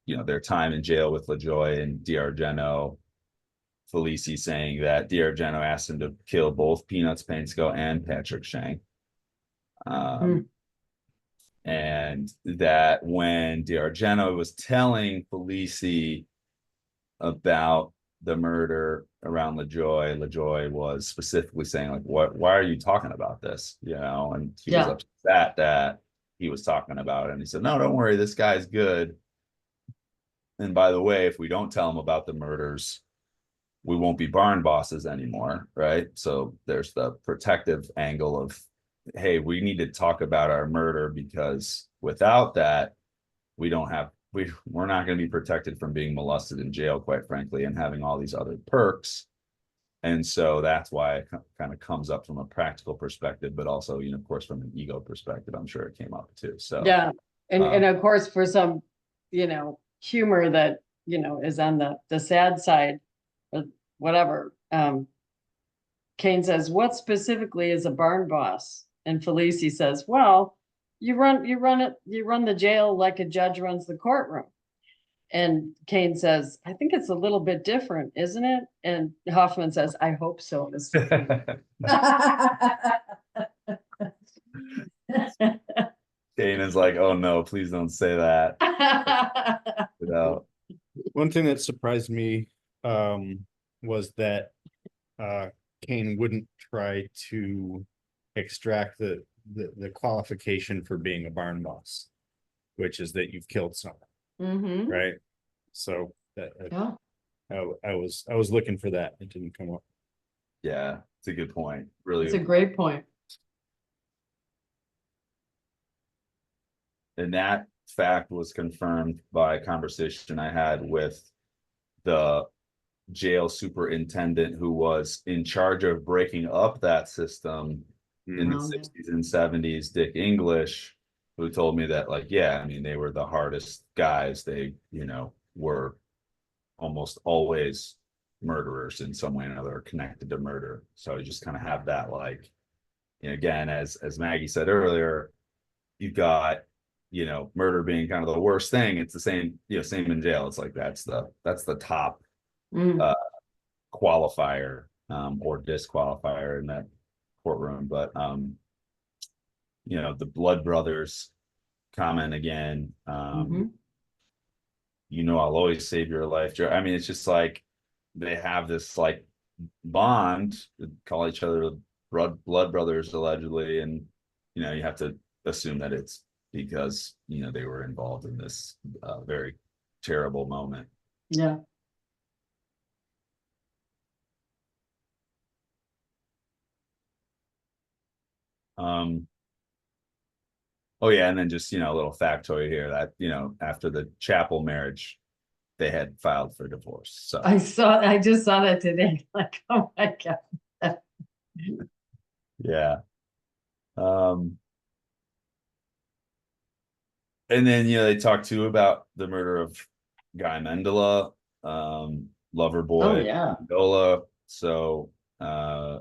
their time in jail with LaJoy and D'Argento. Felicia saying that D'Argento asked him to kill both Peanuts Painsko and Patrick Shank. And that when D'Argento was telling Felicia about the murder around LaJoy was specifically saying, like, why are you talking about this? And he was upset that he was talking about it. And he said, no, don't worry, this guy's good. And by the way, if we don't tell him about the murders, we won't be barn bosses anymore, right? So there's the protective angle of, hey, we need to talk about our murder because without that, we're not going to be protected from being molested in jail, quite frankly, and having all these other perks. And so that's why it kind of comes up from a practical perspective, but also, of course, from an ego perspective, I'm sure it came up too. So yeah, and of course, for some, humor that is on the sad side, or whatever. Kane says, "What specifically is a barn boss?" And Felicia says, "Well, you run the jail like a judge runs the courtroom." And Kane says, "I think it's a little bit different, isn't it?" And Hoffman says, "I hope so, Mr. Kane is like, oh no, please don't say that. One thing that surprised me was that Kane wouldn't try to extract the qualification for being a barn boss, which is that you've killed someone, right? So that I was looking for that. It didn't come up. Yeah, it's a good point. Really, it's a great point. And that fact was confirmed by a conversation I had with the jail superintendent who was in charge of breaking up that system in the 60s and 70s, Dick English, who told me that, like, yeah, I mean, they were the hardest guys. They, were almost always murderers in some way or another, connected to murder. So you just kind of have that, like, again, as Maggie said earlier, you've got, murder being kind of the worst thing. It's the same, same in jail. It's like that's the top qualifier or disqualifier in that courtroom. But the Blood Brothers comment again, I'll always save your life. I mean, it's just like they have this like bond, call each other blood brothers allegedly, and you have to assume that it's because they were involved in this very terrible moment. Yeah. Oh yeah, and then just a little factoid here that after the Chapel marriage, they had filed for divorce. So I just saw that today. Like, oh my God. Yeah. And then they talk too about the murder of Guy Mendola, lover boy, Oh yeah. Mendola. So a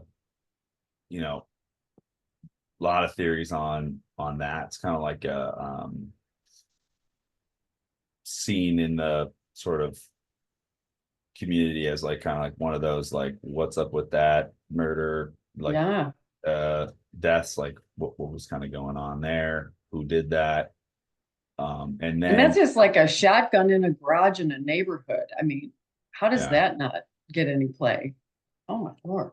lot of theories on that. It's kind of like a scene in the sort of community as like kind of like one of those like what's up with that murder, like deaths, like what was kind of going on there, who did that, and that's just like a shotgun in a garage in a neighborhood. I mean, how does that not get any play? Oh my Lord.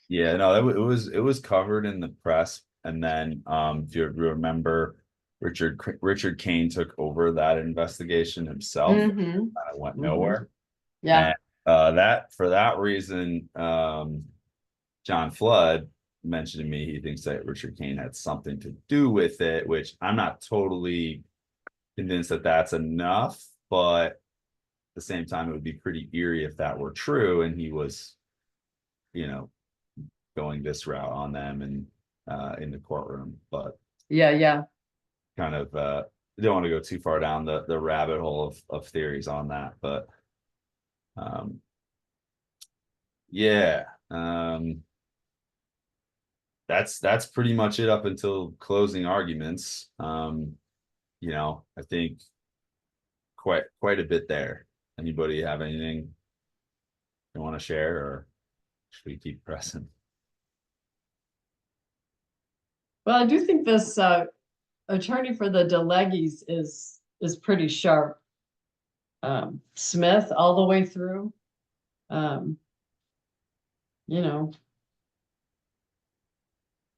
Yeah, no, it was covered in the press. And then if you remember, Richard Kane took over that investigation himself. Mhm. Went Mhm. nowhere. Yeah, And that for that reason, John Flood mentioned to me he thinks that Richard Kane had something to do with it, which I'm not totally convinced that that's enough, but at the same time, it would be pretty eerie if that were true and he was, you know, going this route on them and in the courtroom. But yeah. kind of don't want to go too far down the rabbit hole of theories on that, but um yeah, that's pretty much it up until closing arguments. I think quite a bit there. Anybody have anything you want to share, or should we keep pressing? Well, I do think this attorney for the DeLeggies is pretty sharp. Smith all the way through. Um, you know,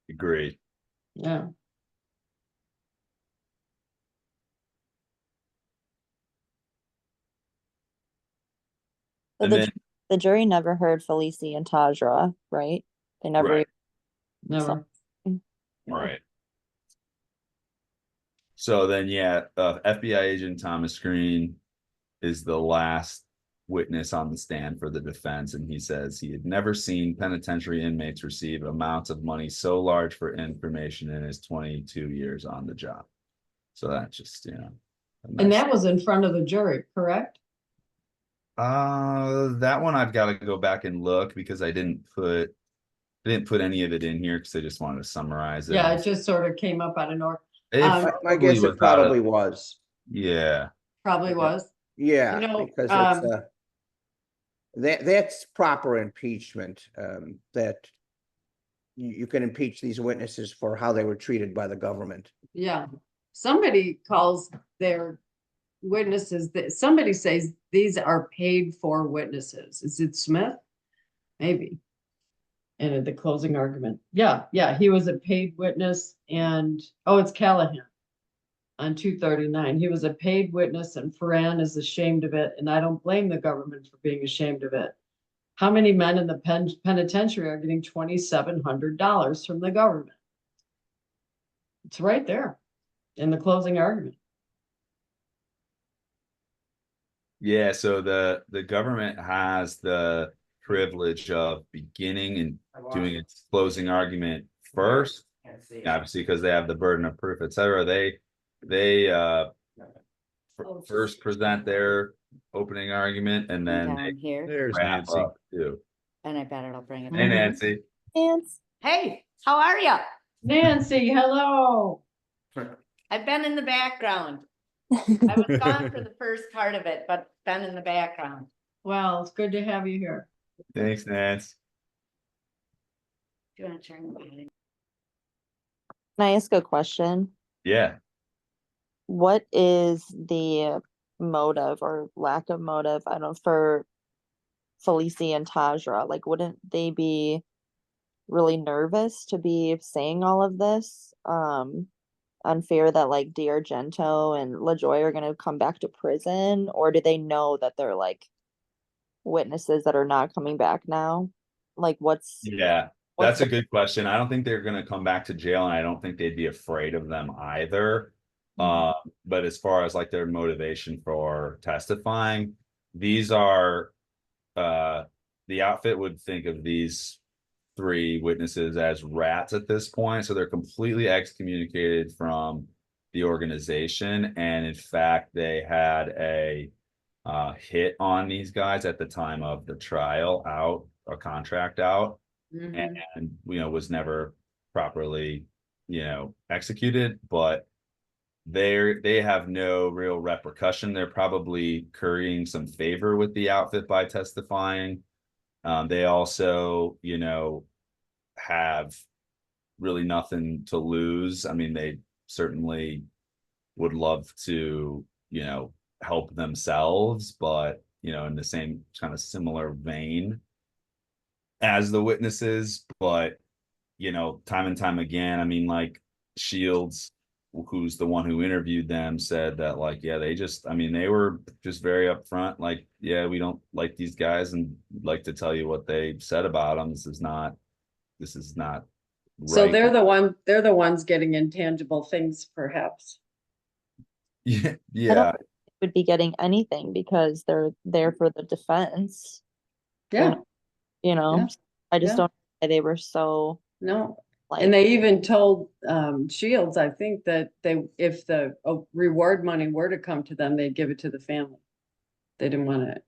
Agree. yeah. So And then the jury never heard Felicie and Tajra, right? They never. right, Never. Yeah. right. So then, yeah, FBI agent Thomas Green is the last witness on the stand for the defense, and he says he had never seen penitentiary inmates receive amounts of money so large for information in his 22 years on the job. So that's just, a And nice. that was in front of the jury, correct? That one I've got to go back and look because I didn't put any of it in here because I just wanted to summarize it. Yeah, it just sort of came up out of nowhere. It I guess was it probably was. Yeah. Probably was. Yeah, You know, because it's that's proper impeachment, that you can impeach these witnesses for how they were treated by the government. Yeah, somebody calls their witnesses that somebody says these are paid for witnesses. Is it Smith? Maybe. And at the closing argument. Yeah, he was a paid witness and it's Callahan on 239. He was a paid witness and Ferran is ashamed of it. And I don't blame the government for being ashamed of it. How many men in the penitentiary are getting $2,700 from the government? It's right there in the closing argument. Yeah, so the government has the privilege of beginning and doing its closing argument first, obviously because they have the burden of proof, etc. They first present their opening argument and then Down here, There's wrap Nancy. up too. and I bet it'll bring it. Hey, back. Nancy. Hey, how are you? Nancy, hello. I've been in the background. I was gone for the first part of it, but been in the background. Well, it's good to have you here. Thanks, Nance. Do you want to turn the volume? Can I ask a question? Yeah. What is the motive or lack of motive, I don't know, for Felicie and Tajra? Like, wouldn't they be really nervous to be saying all of this? Unfair that like D'Argento and LaJoy are gonna come back to prison, or do they know that they're like witnesses that are not coming back now? Like, Yeah, that's a good question. I don't think they're going to come back to jail, and I don't think they'd be afraid of them either. But as far as like their motivation for testifying, these are the outfit would think of these three witnesses as rats at this point, so they're completely excommunicated from the organization, and in fact they had a hit on these guys at the time of the trial, out a contract out, Mhm. and was never properly executed, but they have no real repercussion. They're probably currying some favor with the outfit by testifying. They also have really nothing to lose. I mean, they certainly would love to help themselves, but in the same kind of similar vein as the witnesses. But time and time again, I mean, like Shields who's the one who interviewed them, said that like, yeah, I mean, they were just very upfront, like, yeah, we don't like these guys and like to tell you what they said about them. This is not So right. they're the ones getting intangible things, perhaps. Yeah, I don't yeah. think they would be getting anything because they're there for the defense. They're Yeah, not, you know, yeah, I just yeah. don't know why they were so no. like, And they even told Shields, I think, that if the reward money were to come to them, they'd give it to the family. They didn't want it.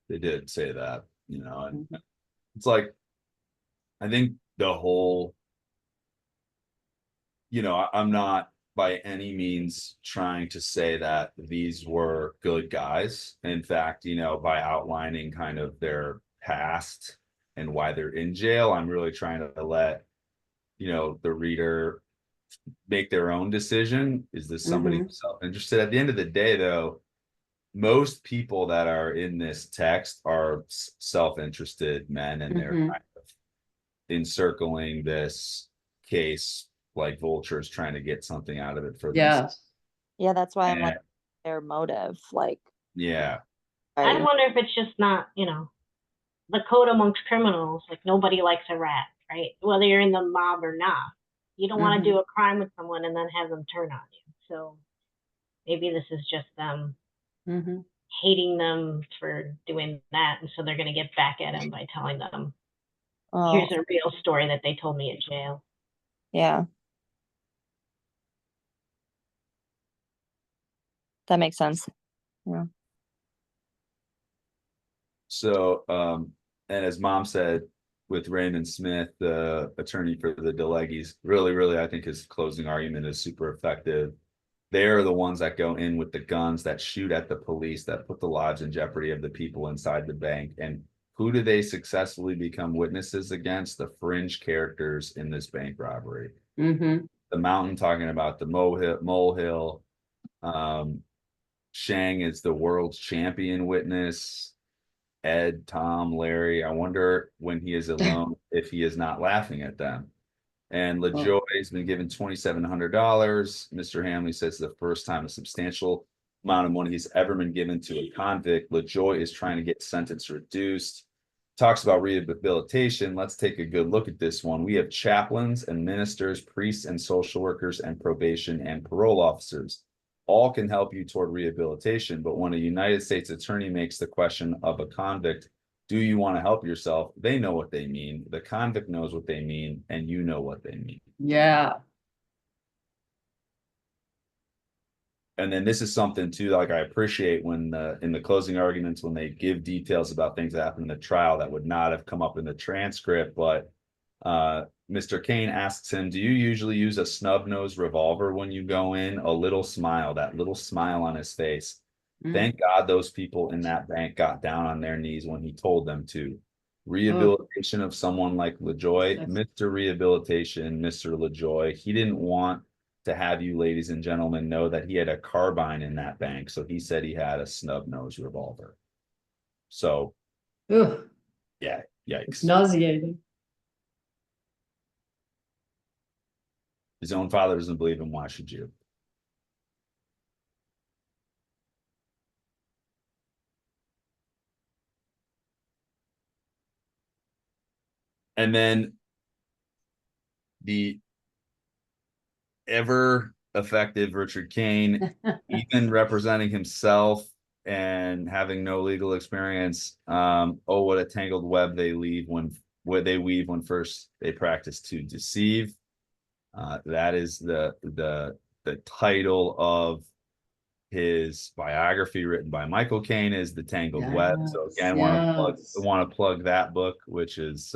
They did say that, and Mhm. it's like, I think the whole, I'm not by any means trying to say that these were good guys. In fact, by outlining kind of their past and why they're in jail, I'm really trying to let, the reader make their own decision. Is this somebody who's self-interested? At the end of the day, though, most people that are in this text are self-interested men, and they're kind of encircling this case like vultures trying to get something out of it for themselves. Yeah, yeah, that's why I'm like And their motive. Like, yeah, I I, wonder if it's just not, the code amongst criminals, like nobody likes a rat, right? Whether you're in the mob or not. You don't want to do a crime with someone and then have them turn on you. So maybe this is just them hating them for doing that. And so they're going to get back at him by telling them, oh, here's a real story that they told me at jail. yeah, that makes sense. Yeah. so and as Mom said, with Raymond Smith, the attorney for the DeLeggies, really I think his closing argument is super effective. They're the ones that go in with the guns, that shoot at the police, that put the lives in jeopardy of the people inside the bank. And who do they successfully become witnesses against? The fringe characters in this bank robbery. The Mountain talking about the molehill. Shang is the world's champion witness. Ed, Tom, Larry. I wonder when he is alone if he is not laughing at them. And LaJoy has been given $2,700. Mr. Hamley says the first time a substantial amount of money he's ever been given to a convict. LaJoy is trying to get sentence reduced. Talks about rehabilitation. Let's take a good look at this one. We have chaplains and ministers, priests and social workers, and probation and parole officers. All can help you toward rehabilitation, but when a United States attorney makes the question of a convict, do you want to help yourself? They know what they mean. The convict knows what they mean, and you know what they mean. Yeah. And then this is something too, like I appreciate when in the closing arguments, when they give details about things that happened in the trial that would not have come up in the transcript. But Mr. Kane asks him, do you usually use a snub nose revolver when you go in? A little smile, that little smile on his face. Thank God those people in that bank got down on their knees when he told them to. Rehabilitation of someone like LaJoy, Mr. Rehabilitation, Mr. LaJoy. He didn't want to have you, ladies and gentlemen, know that he had a carbine in that bank. So he said he had a snub nose revolver. So, Ugh, yeah, it's yikes. nauseating. His own father doesn't believe him. Why should you? And then the ever effective Richard Kane, even representing himself and having no legal experience. Oh, what a tangled web they weave when first they practice to deceive. That is the title of his biography written by Michael Caine, is The Tangled Web. So again, want to plug that book, which is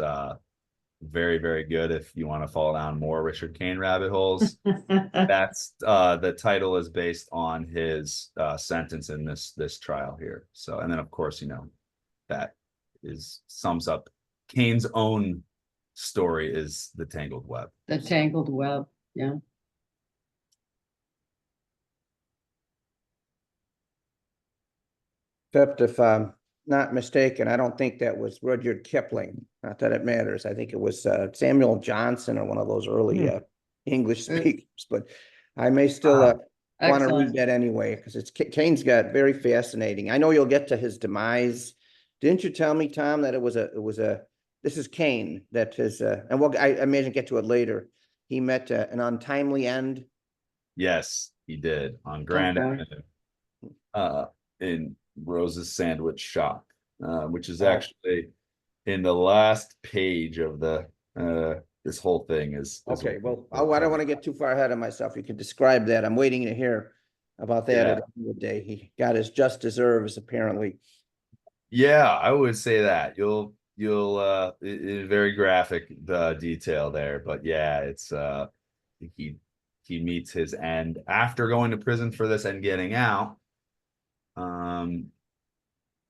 very, very good if you want to fall down more Richard Kane rabbit holes. That's the title is based on his sentence in this trial here. So, and then of course, that sums up Kane's own story, is The Tangled Web. The Tangled Web, yeah. Except if I'm not mistaken, I don't think that was Rudyard Kipling. Not that it matters. I think it was Samuel Johnson, or one of those early English speakers. But I may still want to read Excellent. that anyway, because it's Kane's got very fascinating. I know you'll get to his demise. Didn't you tell me, Tom, that it was a this is Kane that is and I imagine get to it later. He met an untimely end. Yes, he did on Grand Okay. Avenue, in Rose's Sandwich Shop, which is Oh. actually in the last page of the this whole thing is Okay, well, I don't want to get too far ahead of myself. You could describe that. I'm waiting to hear about that at the end of the day. He got his just deserves, apparently. Yeah, I would say that you'll it is very graphic detail there, but yeah, it's he meets his end after going to prison for this and getting out. And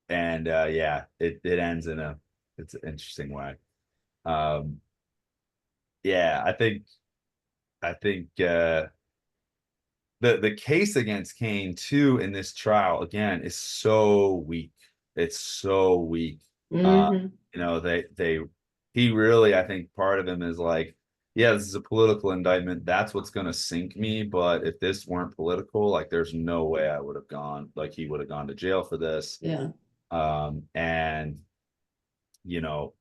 yeah, it ends in it's an interesting way. Um yeah, I think the case against Kane too in this trial again is so weak. It's so weak. Mhm. You know, he really, I think part of him is like, yeah, this is a political indictment. That's what's going to sink me. But if this weren't political, like, there's no way I would have gone, like, he would have gone to jail for this. Yeah. And, you know,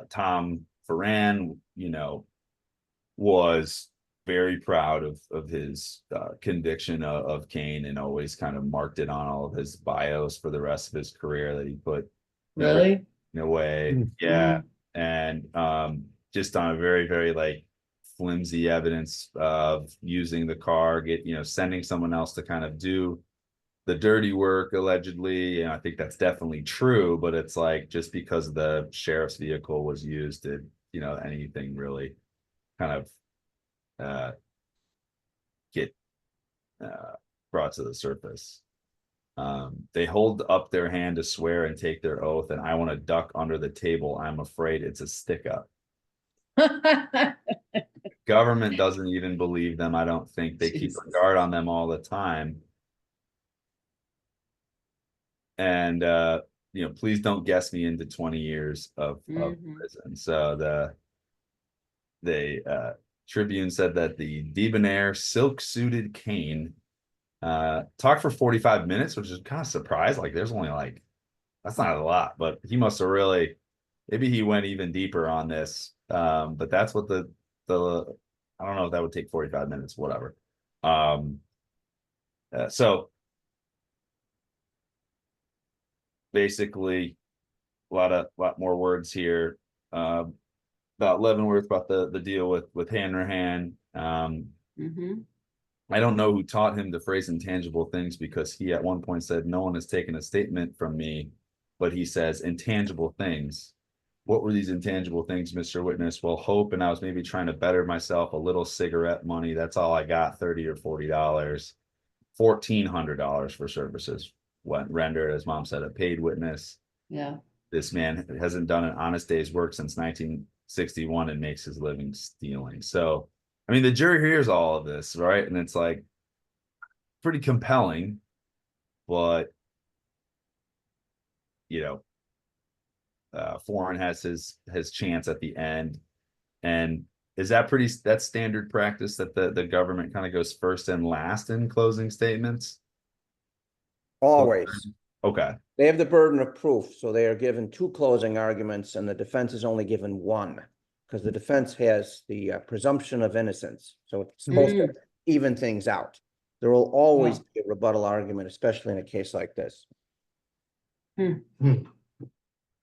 Tom Ferran, you know, was very proud of his conviction of Kane and always kind of marked it on all of his bios for the rest of his career that he put Really? in a way. Mm. Yeah. And just on a very, very like flimsy evidence of using the car, sending someone else to kind of do the dirty work allegedly. And I think that's definitely true, but it's like just because the sheriff's vehicle was used to, anything really kind of get brought to the surface. They hold up their hand to swear and take their oath, and I want to duck under the table. I'm afraid it's a stick up. Government doesn't even believe them. I don't think they keep a guard on them all the time. And please don't guess me into 20 years of prison. So the Tribune said that the debonair, silk-suited Kane talked for 45 minutes, which is kind of surprised. Like, there's only like, that's not a lot, but he must have really, maybe he went even deeper on this. But that's what the I don't know if that would take 45 minutes, whatever. So basically a lot more words here about Leavenworth, about the deal with Hanrahan. I don't know who taught him the phrase intangible things, because he at one point said, no one has taken a statement from me, but he says intangible things. What were these intangible things, Mr. Witness? Well, hope, and I was maybe trying to better myself, a little cigarette money. That's all I got, $30 or $40. $1,400 for services went rendered, as Mom said, a paid witness. Yeah. This man hasn't done an honest day's work since 1961 and makes his living stealing. So, I mean, the jury hears all of this, right? And it's like pretty compelling, but Foreign has his chance at the end. And is that's standard practice that the government kind of goes first and last in closing statements? Always. Okay. They have the burden of proof, so they are given 2 closing arguments, and the defense is only given 1, because the defense has the presumption of innocence. So it's supposed to even things out. There will always be a rebuttal argument, especially in a case like this.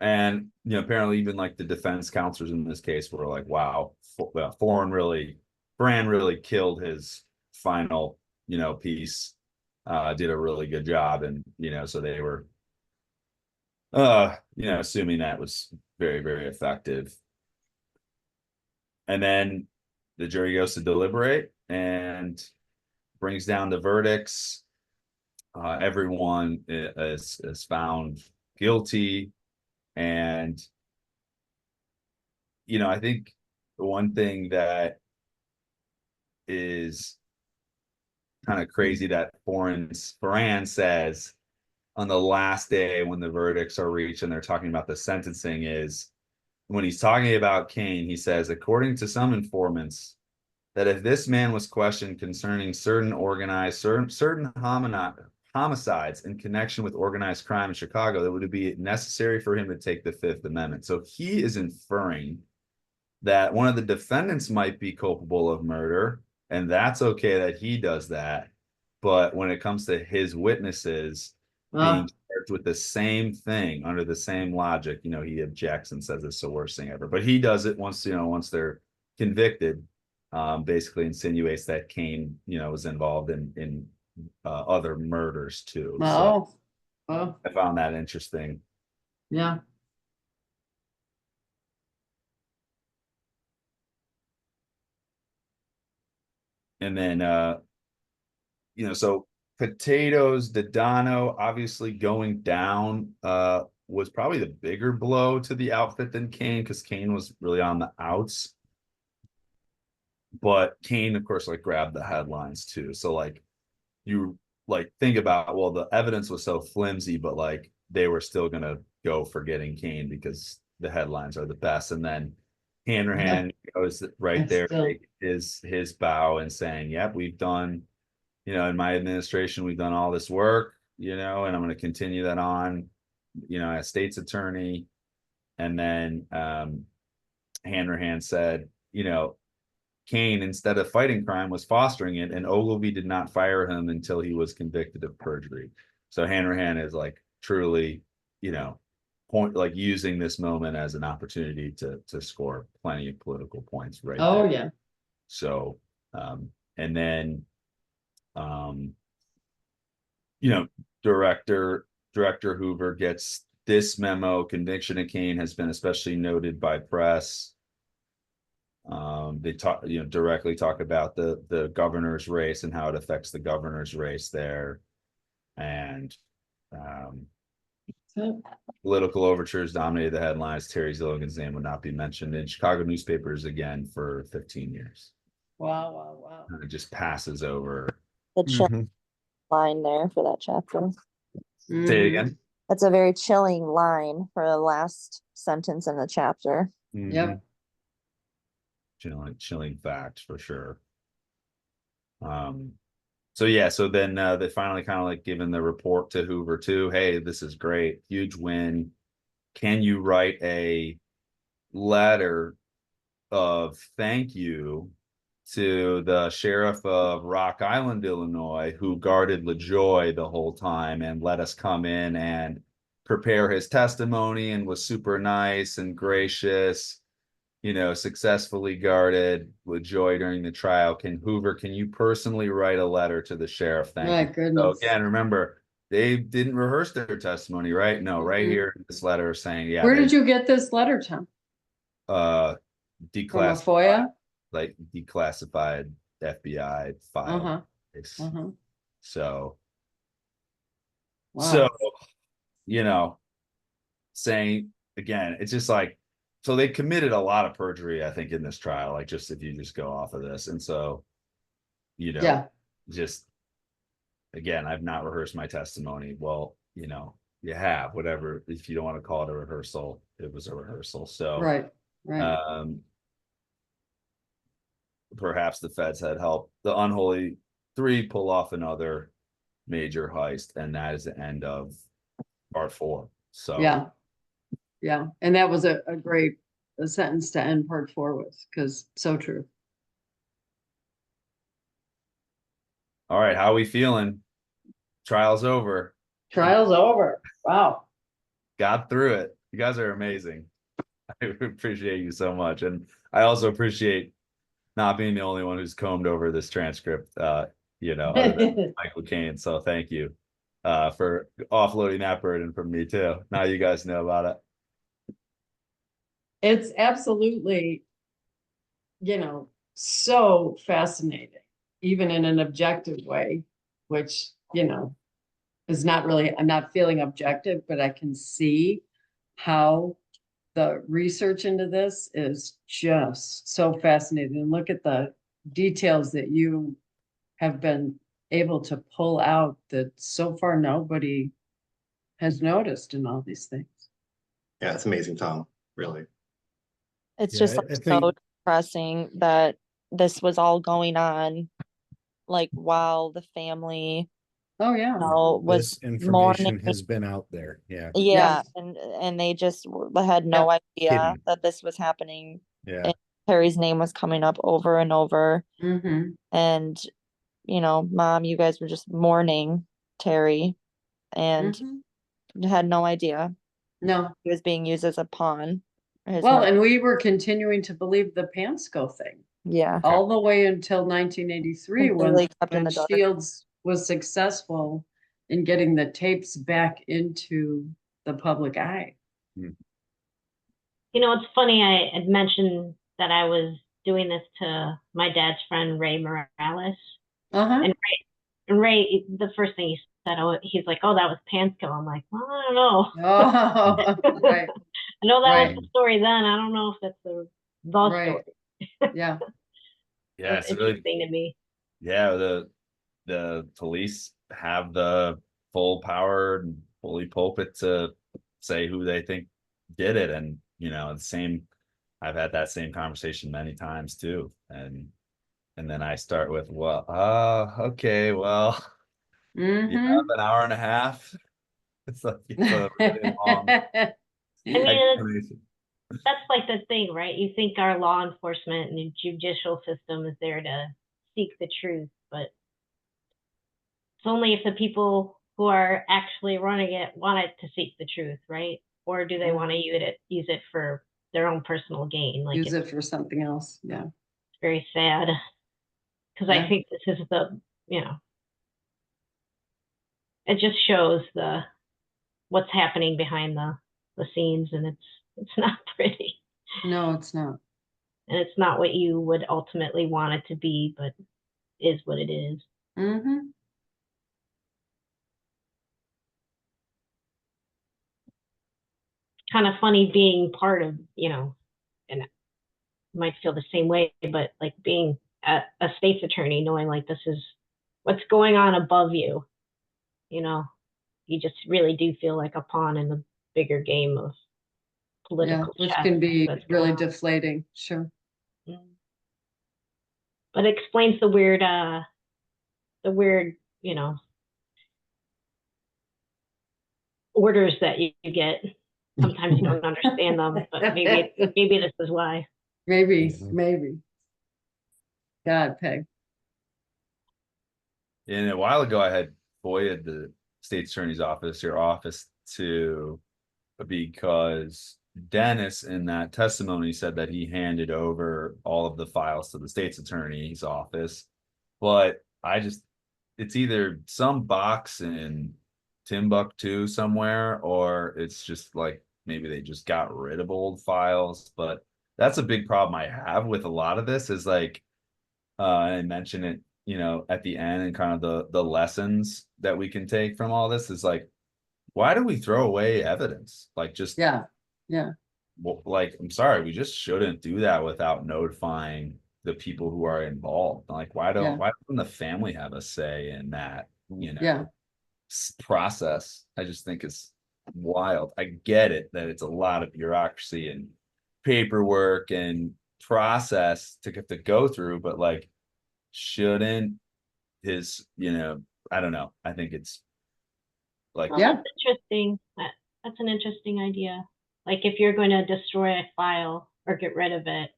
And apparently even like the defense counselors in this case were like, wow, Foreign really killed his final piece, did a really good job. And so they were assuming that was very, very effective. And then the jury goes to deliberate and brings down the verdicts. Everyone is found guilty. And I think the one thing that is kind of crazy that Foran says on the last day when the verdicts are reached and they're talking about the sentencing is, when he's talking about Kane, he says, according to some informants, that if this man was questioned concerning certain homicides in connection with organized crime in Chicago, that would be necessary for him to take the Fifth Amendment. So he is inferring that one of the defendants might be culpable of murder, and that's okay that he does that. But when it comes to his witnesses being charged with the same thing under the same logic, he objects and says it's the worst thing ever. But he does it once they're convicted, basically insinuates that Cain, was involved in other murders too. So I found that interesting. Yeah. And then so Potatoes, Dodano obviously going down was probably the bigger blow to the outfit than Cain, because Cain was really on the outs. But Cain, of course, grabbed the headlines too. So you think about, well, the evidence was so flimsy, but they were still gonna go for getting Cain because the headlines are the best. And then Hanrahan goes right there, is his bow and saying, yep, we've done, in my administration, we've done all this work, and I'm going to continue that on, as state's attorney. And then Hanrahan said, Cain, instead of fighting crime, was fostering it, and Ogilvy did not fire him until he was convicted of perjury. So Hanrahan is truly, using this moment as an opportunity to score plenty of political points right there. Yeah. So and then Director Hoover gets this memo. Conviction of Cain has been especially noted by press. They directly talk about the governor's race and how it affects the governor's race there. And political overtures dominated the headlines. Terry Zilligan's name would not be mentioned in Chicago newspapers again for 15 years. Wow. And it just passes over. The chilling line there for that chapter. Say it again. That's a very chilling line for the last sentence in the chapter. Yep. Chilling fact for sure. So then they finally kind of given the report to Hoover too. Hey, this is great, huge win. Can you write a letter of thank you to the sheriff of Rock Island, Illinois, who guarded LaJoy the whole time and let us come in and prepare his testimony and was super nice and gracious, successfully guarded LaJoy during the trial. Can you personally write a letter to the sheriff? Thank My you. goodness. So again, remember, they didn't rehearse their testimony, right? No, right here in this letter saying, yeah. Where did you get this letter, Tom? Declassified. From a FOIA? Declassified FBI file. So, wow. Saying again, it's just so they committed a lot of perjury, I think, in this trial, just if you just go off of this. And so, just again, I've not rehearsed my testimony. Well, you have, whatever, if you don't want to call it a rehearsal, it was a rehearsal. So, Right. Perhaps the feds had helped the Unholy Three pull off another major heist, and that is the end of part 4. So yeah, and that was a great sentence to end part 4 with, because so true. All right, how are we feeling? Trial's over. Wow. Got through it. You guys are amazing. I appreciate you so much, and I also appreciate not being the only one who's combed over this transcript, other than Michael Caine. So thank you for offloading that burden from me too. Now you guys know about it. It's absolutely, so fascinating, even in an objective way, which, is not really, I'm not feeling objective, but I can see how the research into this is just so fascinating. And look at the details that you have been able to pull out that so far nobody has noticed in all these things. Yeah, it's amazing, Tom. Really. It's just so depressing that this was all going on, like while the family, Oh, yeah. was This mourning. information has been out there. Yeah. Yeah, Yes. and they just had no idea Hidden. that this was happening. Yeah. And Terry's name was coming up over and over. Mm-hmm. And, Mom, you guys were just mourning Terry and had no idea No. he was being used as a pawn. Well, and we were continuing to believe the Pansco thing Yeah. all the way until 1983 Completely kept in when the dark. Shields was successful in getting the tapes back into the public eye. It's funny, I had mentioned that I was doing this to my dad's friend, Ray Morales. Uh-huh. And Ray, the first thing he said, he's like, oh, that was Pansco. I'm like, well, I don't know. Oh, right. I know that Right. was the story then. I don't know if that's the Right. story. Yeah. Yeah, It's it's really, interesting to me. yeah, the police have the full power and fully pulpit to say who they think did it. And the same, I've had that same conversation many times too. And then I start with, well, okay, well, you Mm-hmm. have an hour and a half. It's like it's a really long I mean, explanation. that's like the thing, right? You think our law enforcement and the judicial system is there to seek the truth, but it's only if the people who are actually running it want it to seek the truth, right? Or do they want to use it for their own personal gain? Like Use it for something else. Yeah. it's very sad because I think this is it just shows what's happening behind the scenes, and it's not pretty. No, it's not. And it's not what you would ultimately want it to be, but is what it is. Mm-hmm. Kind of funny being part of, and you might feel the same way, but like being a state's attorney, knowing like this is what's going on above you, you just really do feel like a pawn in the bigger game of political which chess can be that's really going on. deflating. Sure. But it explains the weird, orders that you get. Sometimes you don't understand them, but maybe this is why. Maybe. God, Peg. And a while ago, I had FOIA'd the state's attorney's office, your office, too, because Dennis in that testimony said that he handed over all of the files to the state's attorney's office. But it's either some box in Timbuktu somewhere, or it's just like maybe they just got rid of old files. But that's a big problem I have with a lot of this is like, I mentioned it, at the end and kind of the lessons that we can take from all this is like, why do we throw away evidence? Like just Yeah. like, I'm sorry, we just shouldn't do that without notifying the people who are involved. Like, why doesn't the family have a say in that, process? I just think it's wild. I get it that it's a lot of bureaucracy and paperwork and process to get to go through, but like, shouldn't his, I don't know. I think it's like, That's interesting. That's an interesting idea. Like if you're going to destroy a file or get rid of it,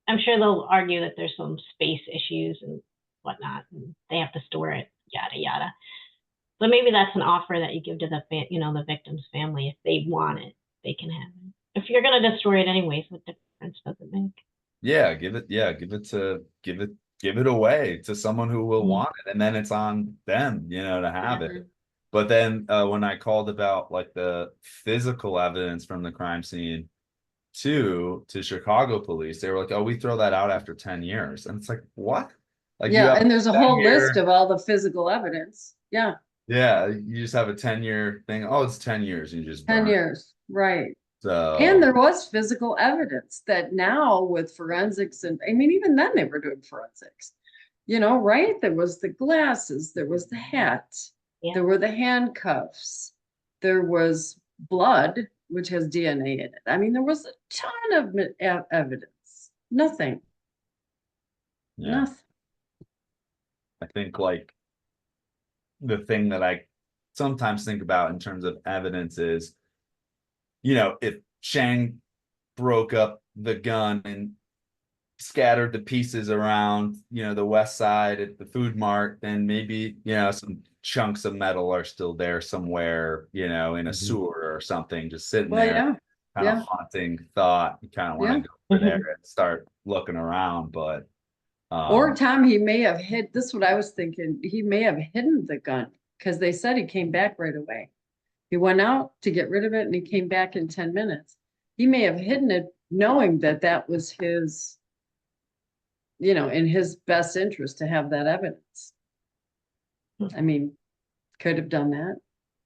I'm sure they'll argue that there's some space issues and whatnot, and they have to store it, yada yada. So maybe that's an offer that you give to the victim's family. If they want it, they can have it. If you're going to destroy it anyways, what difference does it make? give it away to someone who will want it, and then it's on them, to have it. But then when I called about like the physical evidence from the crime scene to Chicago police, they were like, oh, we throw that out after 10 years. And it's like, what? Like and there's a whole list of all the physical evidence. Yeah, you just have a 10-year thing. Oh, it's 10 years. And you just 10 burn. years. Right. So, and there was physical evidence that now with forensics, and I mean, even then they were doing forensics, right? There was the glasses, there was the hat, there were the handcuffs, there was blood, which has DNA in it. I mean, there was a ton of evidence. Nothing. Yeah. Nothing. I think like the thing that I sometimes think about in terms of evidence is, if Shang broke up the gun and scattered the pieces around, the west side at the food mart, then maybe, some chunks of metal are still there somewhere, in a Mhm. sewer or something, just sitting Well, there, yeah, kind yeah. of haunting thought. You kind of want Yeah. to go over there and start looking around, but Or Tom, he may have hid, this is what I was thinking, he may have hidden the gun, because they said he came back right away. He went out to get rid of it and he came back in 10 minutes. He may have hidden it knowing that that was his, in his best interest to have that evidence. I mean, could have done that,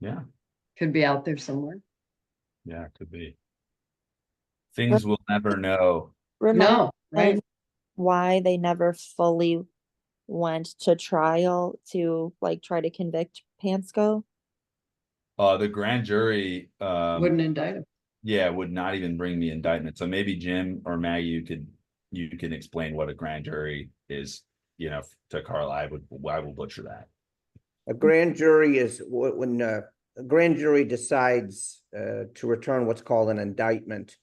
yeah, could be out there somewhere. it could be. Things we'll never know. Remind No, me right? why they never fully went to trial to like try to convict Pansco. The grand jury, Wouldn't indict him. would not even bring the indictment. So maybe Jim or Maggie, you can explain what a grand jury is, to Carl. I will butcher that. A grand jury is when a grand jury decides to return what's called an indictment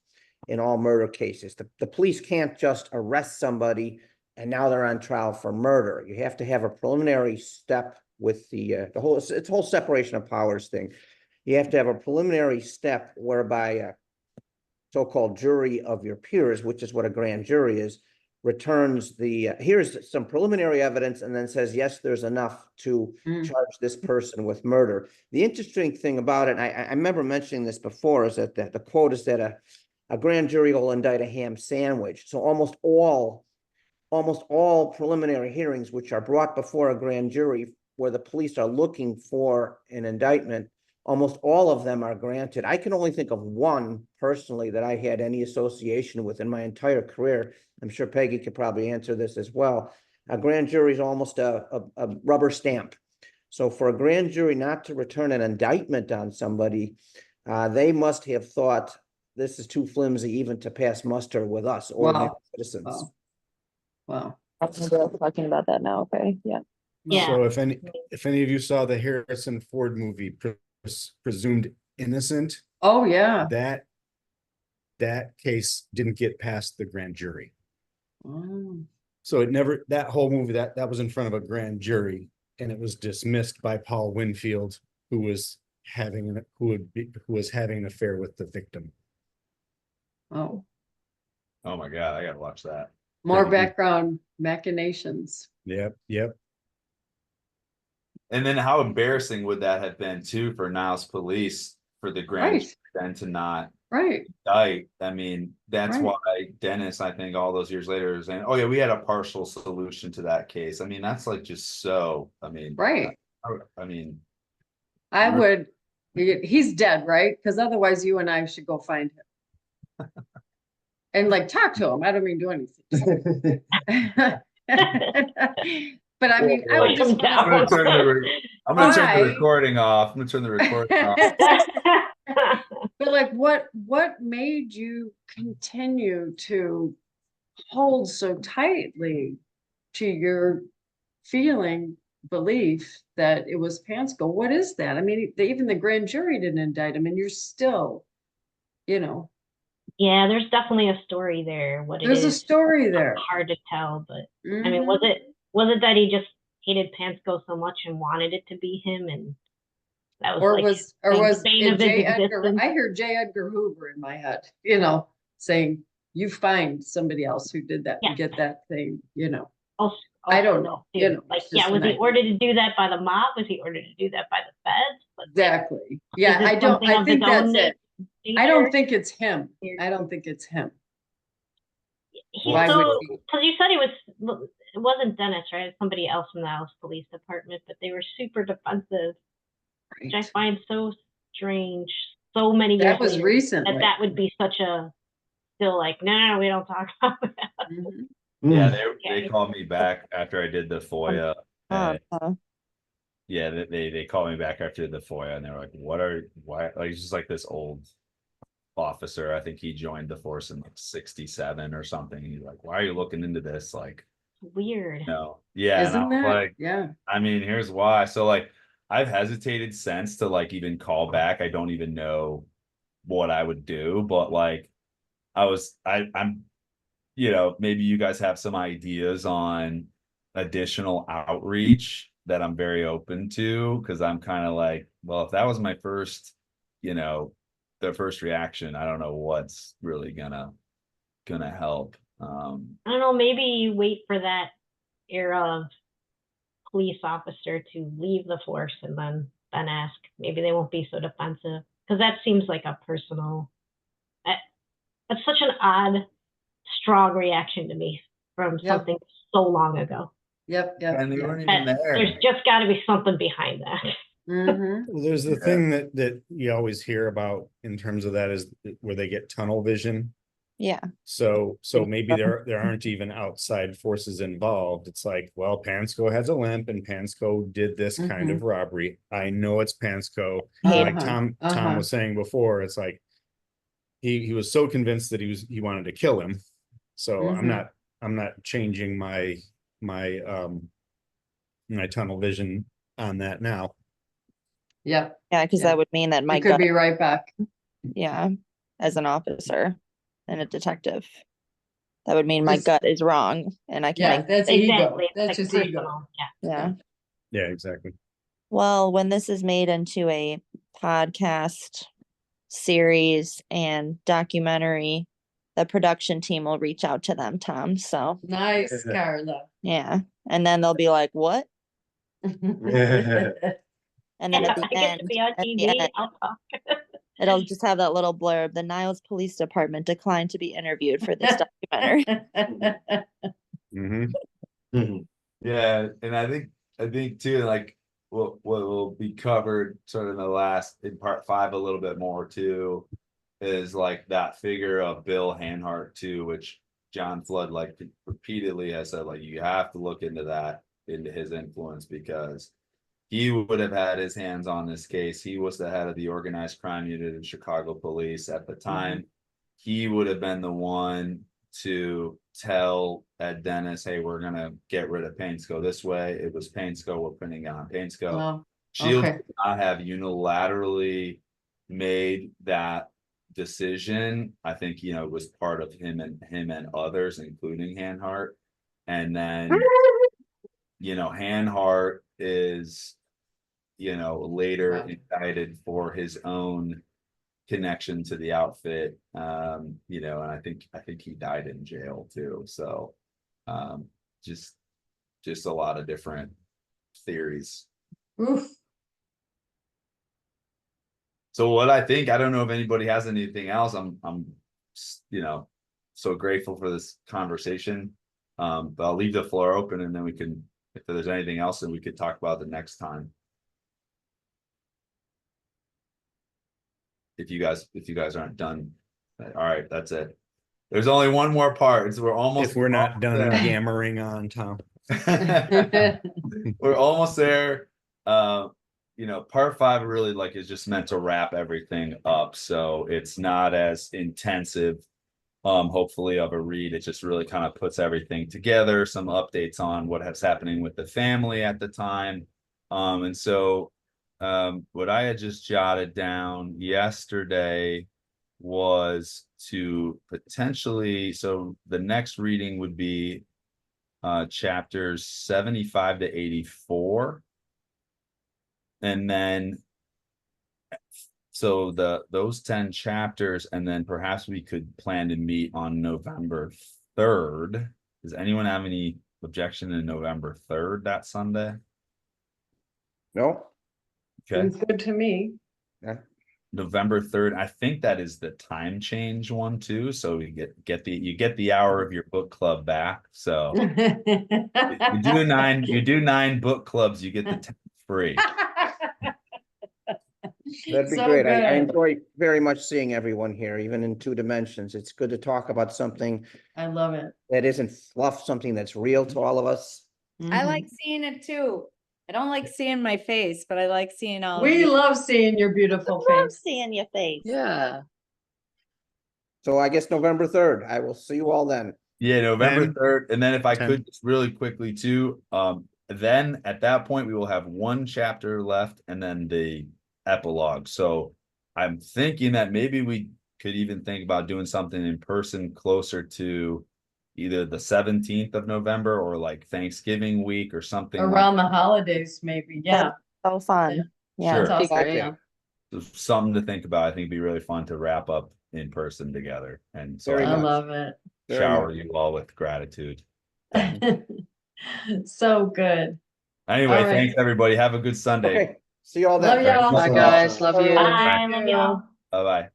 in all murder cases. The police can't just arrest somebody and now they're on trial for murder. You have to have a preliminary step with the whole, it's a whole separation of powers thing. You have to have a preliminary step whereby a so-called jury of your peers, which is what a grand jury is, returns the, here's some preliminary evidence and then says, yes, there's enough to charge this person with murder. The interesting thing about it, I remember mentioning this before, is that the quote is that a grand jury will indict a ham sandwich. So almost all preliminary hearings which are brought before a grand jury where the police are looking for an indictment, almost all of them are granted. I can only think of one personally that I had any association with in my entire career. I'm sure Peggy could probably answer this as well. A grand jury is almost a rubber stamp. So for a grand jury not to return an indictment on somebody, they must have thought this is too flimsy even to pass muster with us ordinary citizens. Wow. Wow. We're talking about that now. Okay. Yeah. Yeah. So if any of you saw the Harrison Ford movie, Presumed Innocent, Oh, yeah. that case didn't get past the grand jury. Oh. So it never, that whole movie, that was in front of a grand jury and it was dismissed by Paul Winfield, who was having an affair with the victim. Oh. Oh my God, I gotta watch that. More Thank you. background machinations. Yep. And then how embarrassing would that have been too for Niles police for the grand jury then to not Right. indict? I mean, that's Right. why Dennis, I think all those years later is saying, oh yeah, we had a partial solution to that case. I mean, that's like just so, Right. I mean, I would, he's dead, right? Because otherwise you and I should go find him. And like talk to him. I don't mean do anything. But I mean, I would Push him just down. I'm gonna turn the Why? recording off. I'm gonna turn the recording off. But like, what made you continue to hold so tightly to your belief that it was Pansco? What is that? I mean, even the grand jury didn't indict him, and you're still, Yeah, there's definitely a story there. What it there's a is, story there. hard to tell, but I Mhm. mean, was it that he just hated Pansco so much and wanted it to be him, and that was Or like was the bane of his J. Edgar? existence? I hear J. Edgar Hoover in my head, saying you find somebody else who did that and get that thing, Also, I don't know, too. Like, it's yeah, just was an he idea. ordered to do that by the mob? Was he ordered to do that by the feds? But Exactly. Yeah, is it something of think his own that's it. nature? I don't think it's him. I don't think it's him. He's Why would so, he? because you said it wasn't Dennis, right? It's somebody else from the Alice Police Department, but they were super defensive, which I Right. find so strange. So many years That was later, recently. that would be such a still like, no, we don't talk about that. Mhm. Yeah, they called me back after I did the FOIA. And yeah, they called me back after the FOIA and they were like, why? Like, it's just like this old officer. I think he joined the force in like 67 or something. He's like, why are you looking into this? Like, Weird. No. Yeah. And Isn't I'm that? like, Yeah. I mean, here's why. So like I've hesitated since to like even call back. I don't even know what I would do, but like I'm maybe you guys have some ideas on additional outreach that I'm very open to because I'm kind of like, well, if that was my first, the first reaction, I don't know what's really gonna help. I don't know, maybe you wait for that era of police officer to leave the force and then ask. Maybe they won't be so defensive. Because that seems like a personal, that's such an odd, strong reaction to me from Yep. something so long ago. Yep. Yep. And they Yep. weren't even There's there. just got to be something behind that. Mm-hmm. Well, there's the Yeah. thing that you always hear about in terms of that is where they get tunnel vision. Yeah. So maybe there aren't even outside forces involved. It's like, well, Pansco has a limp and Pansco did this kind of robbery. I know it's Pansco. Like Uh-huh. Tom was saying before, it's like he was so convinced that he wanted to kill him. So I'm not changing my tunnel vision on that now. Yep. Yeah, because Yeah. that would mean that my It could gut, be right back. yeah, as an officer and a detective, that would mean my It's- gut is wrong and I Yeah, can't. that's ego. Exactly. That's Like just personal. ego. Yeah. Yeah. Yeah, exactly. Well, when this is made into a podcast series and documentary, the production team will reach out to them, Tom. So Nice, Carla. yeah. And then they'll be like, what? And then at the I get to end, be on TV. I'll talk. it'll just have that little blurb. The Niles Police Department declined to be interviewed for this documentary. Mm-hmm. Yeah, and I think too, like what will be covered sort of in the last in part 5 a little bit more too, is like that figure of Bill Hanhart too, which John Flood like repeatedly has said, like you have to look into his influence because he would have had his hands on this case. He was the head of the organized crime unit of Chicago police at the time. He would have been the one to tell Ed Dennis, hey, we're gonna get rid of Paintsco this way. It was Paintsco, we're putting on Paintsco. Oh, Shields okay. did not have unilaterally made that decision. I think it was part of him and others, including Hanhart. And then Hanhart is later Wow. indicted for his own connection to the outfit. And I think he died in jail too. So just a lot of different theories. Oof. So what I don't know if anybody has anything else. I'm so grateful for this conversation. But I'll leave the floor open and then we can, if there's anything else, then we could talk about the next time. If you guys aren't done. All right, that's it. There's only one more part. We're almost. If we're not done there. yammering on, Tom. We're almost there. Part 5 really is just meant to wrap everything up. So it's not as intensive, hopefully, of a read. It just really kind of puts everything together, some updates on what was happening with the family at the time. And so what I had just jotted down yesterday was to potentially, so the next reading would be chapters 75 to 84. And then so those 10 chapters, and then perhaps we could plan to meet on November 3rd. Does anyone have any objection to November 3rd, that Sunday? No, Okay. Seems good to me. November 3rd. I think that is the time change one too. So you get the hour of your book club back. So you do 9 book clubs, you get the 10 free. that'd be So great. I good. enjoy very much seeing everyone here, even in 2 dimensions. It's good to talk about something I love it. that isn't fluff, something that's real to all of us. I like seeing it too. I don't like seeing my face, but I like seeing all of We you. love seeing your beautiful Love face. seeing your face. Yeah. So I guess November 3rd, I will see you all then. Yeah, November 10, 3rd. And then if I 10. could just really quickly too, then at that point we will have one chapter left and then the epilogue. So I'm thinking that maybe we could even think about doing something in person closer to either the 17th of November or like Thanksgiving week or something like Around the holidays, maybe, yeah. So fun. Yeah. Sure. That's Be awesome, great. yeah. So something to think about. I think it'd be really fun to wrap up in person together. And so Very I I much. love it. Very shower much. you all with gratitude. Thank you. So good. Anyway, All right. thanks everybody. Have a good Sunday. Okay, see you all Love then. y'all. Bye, guys. Love you. Bye, love y'all. Bye bye.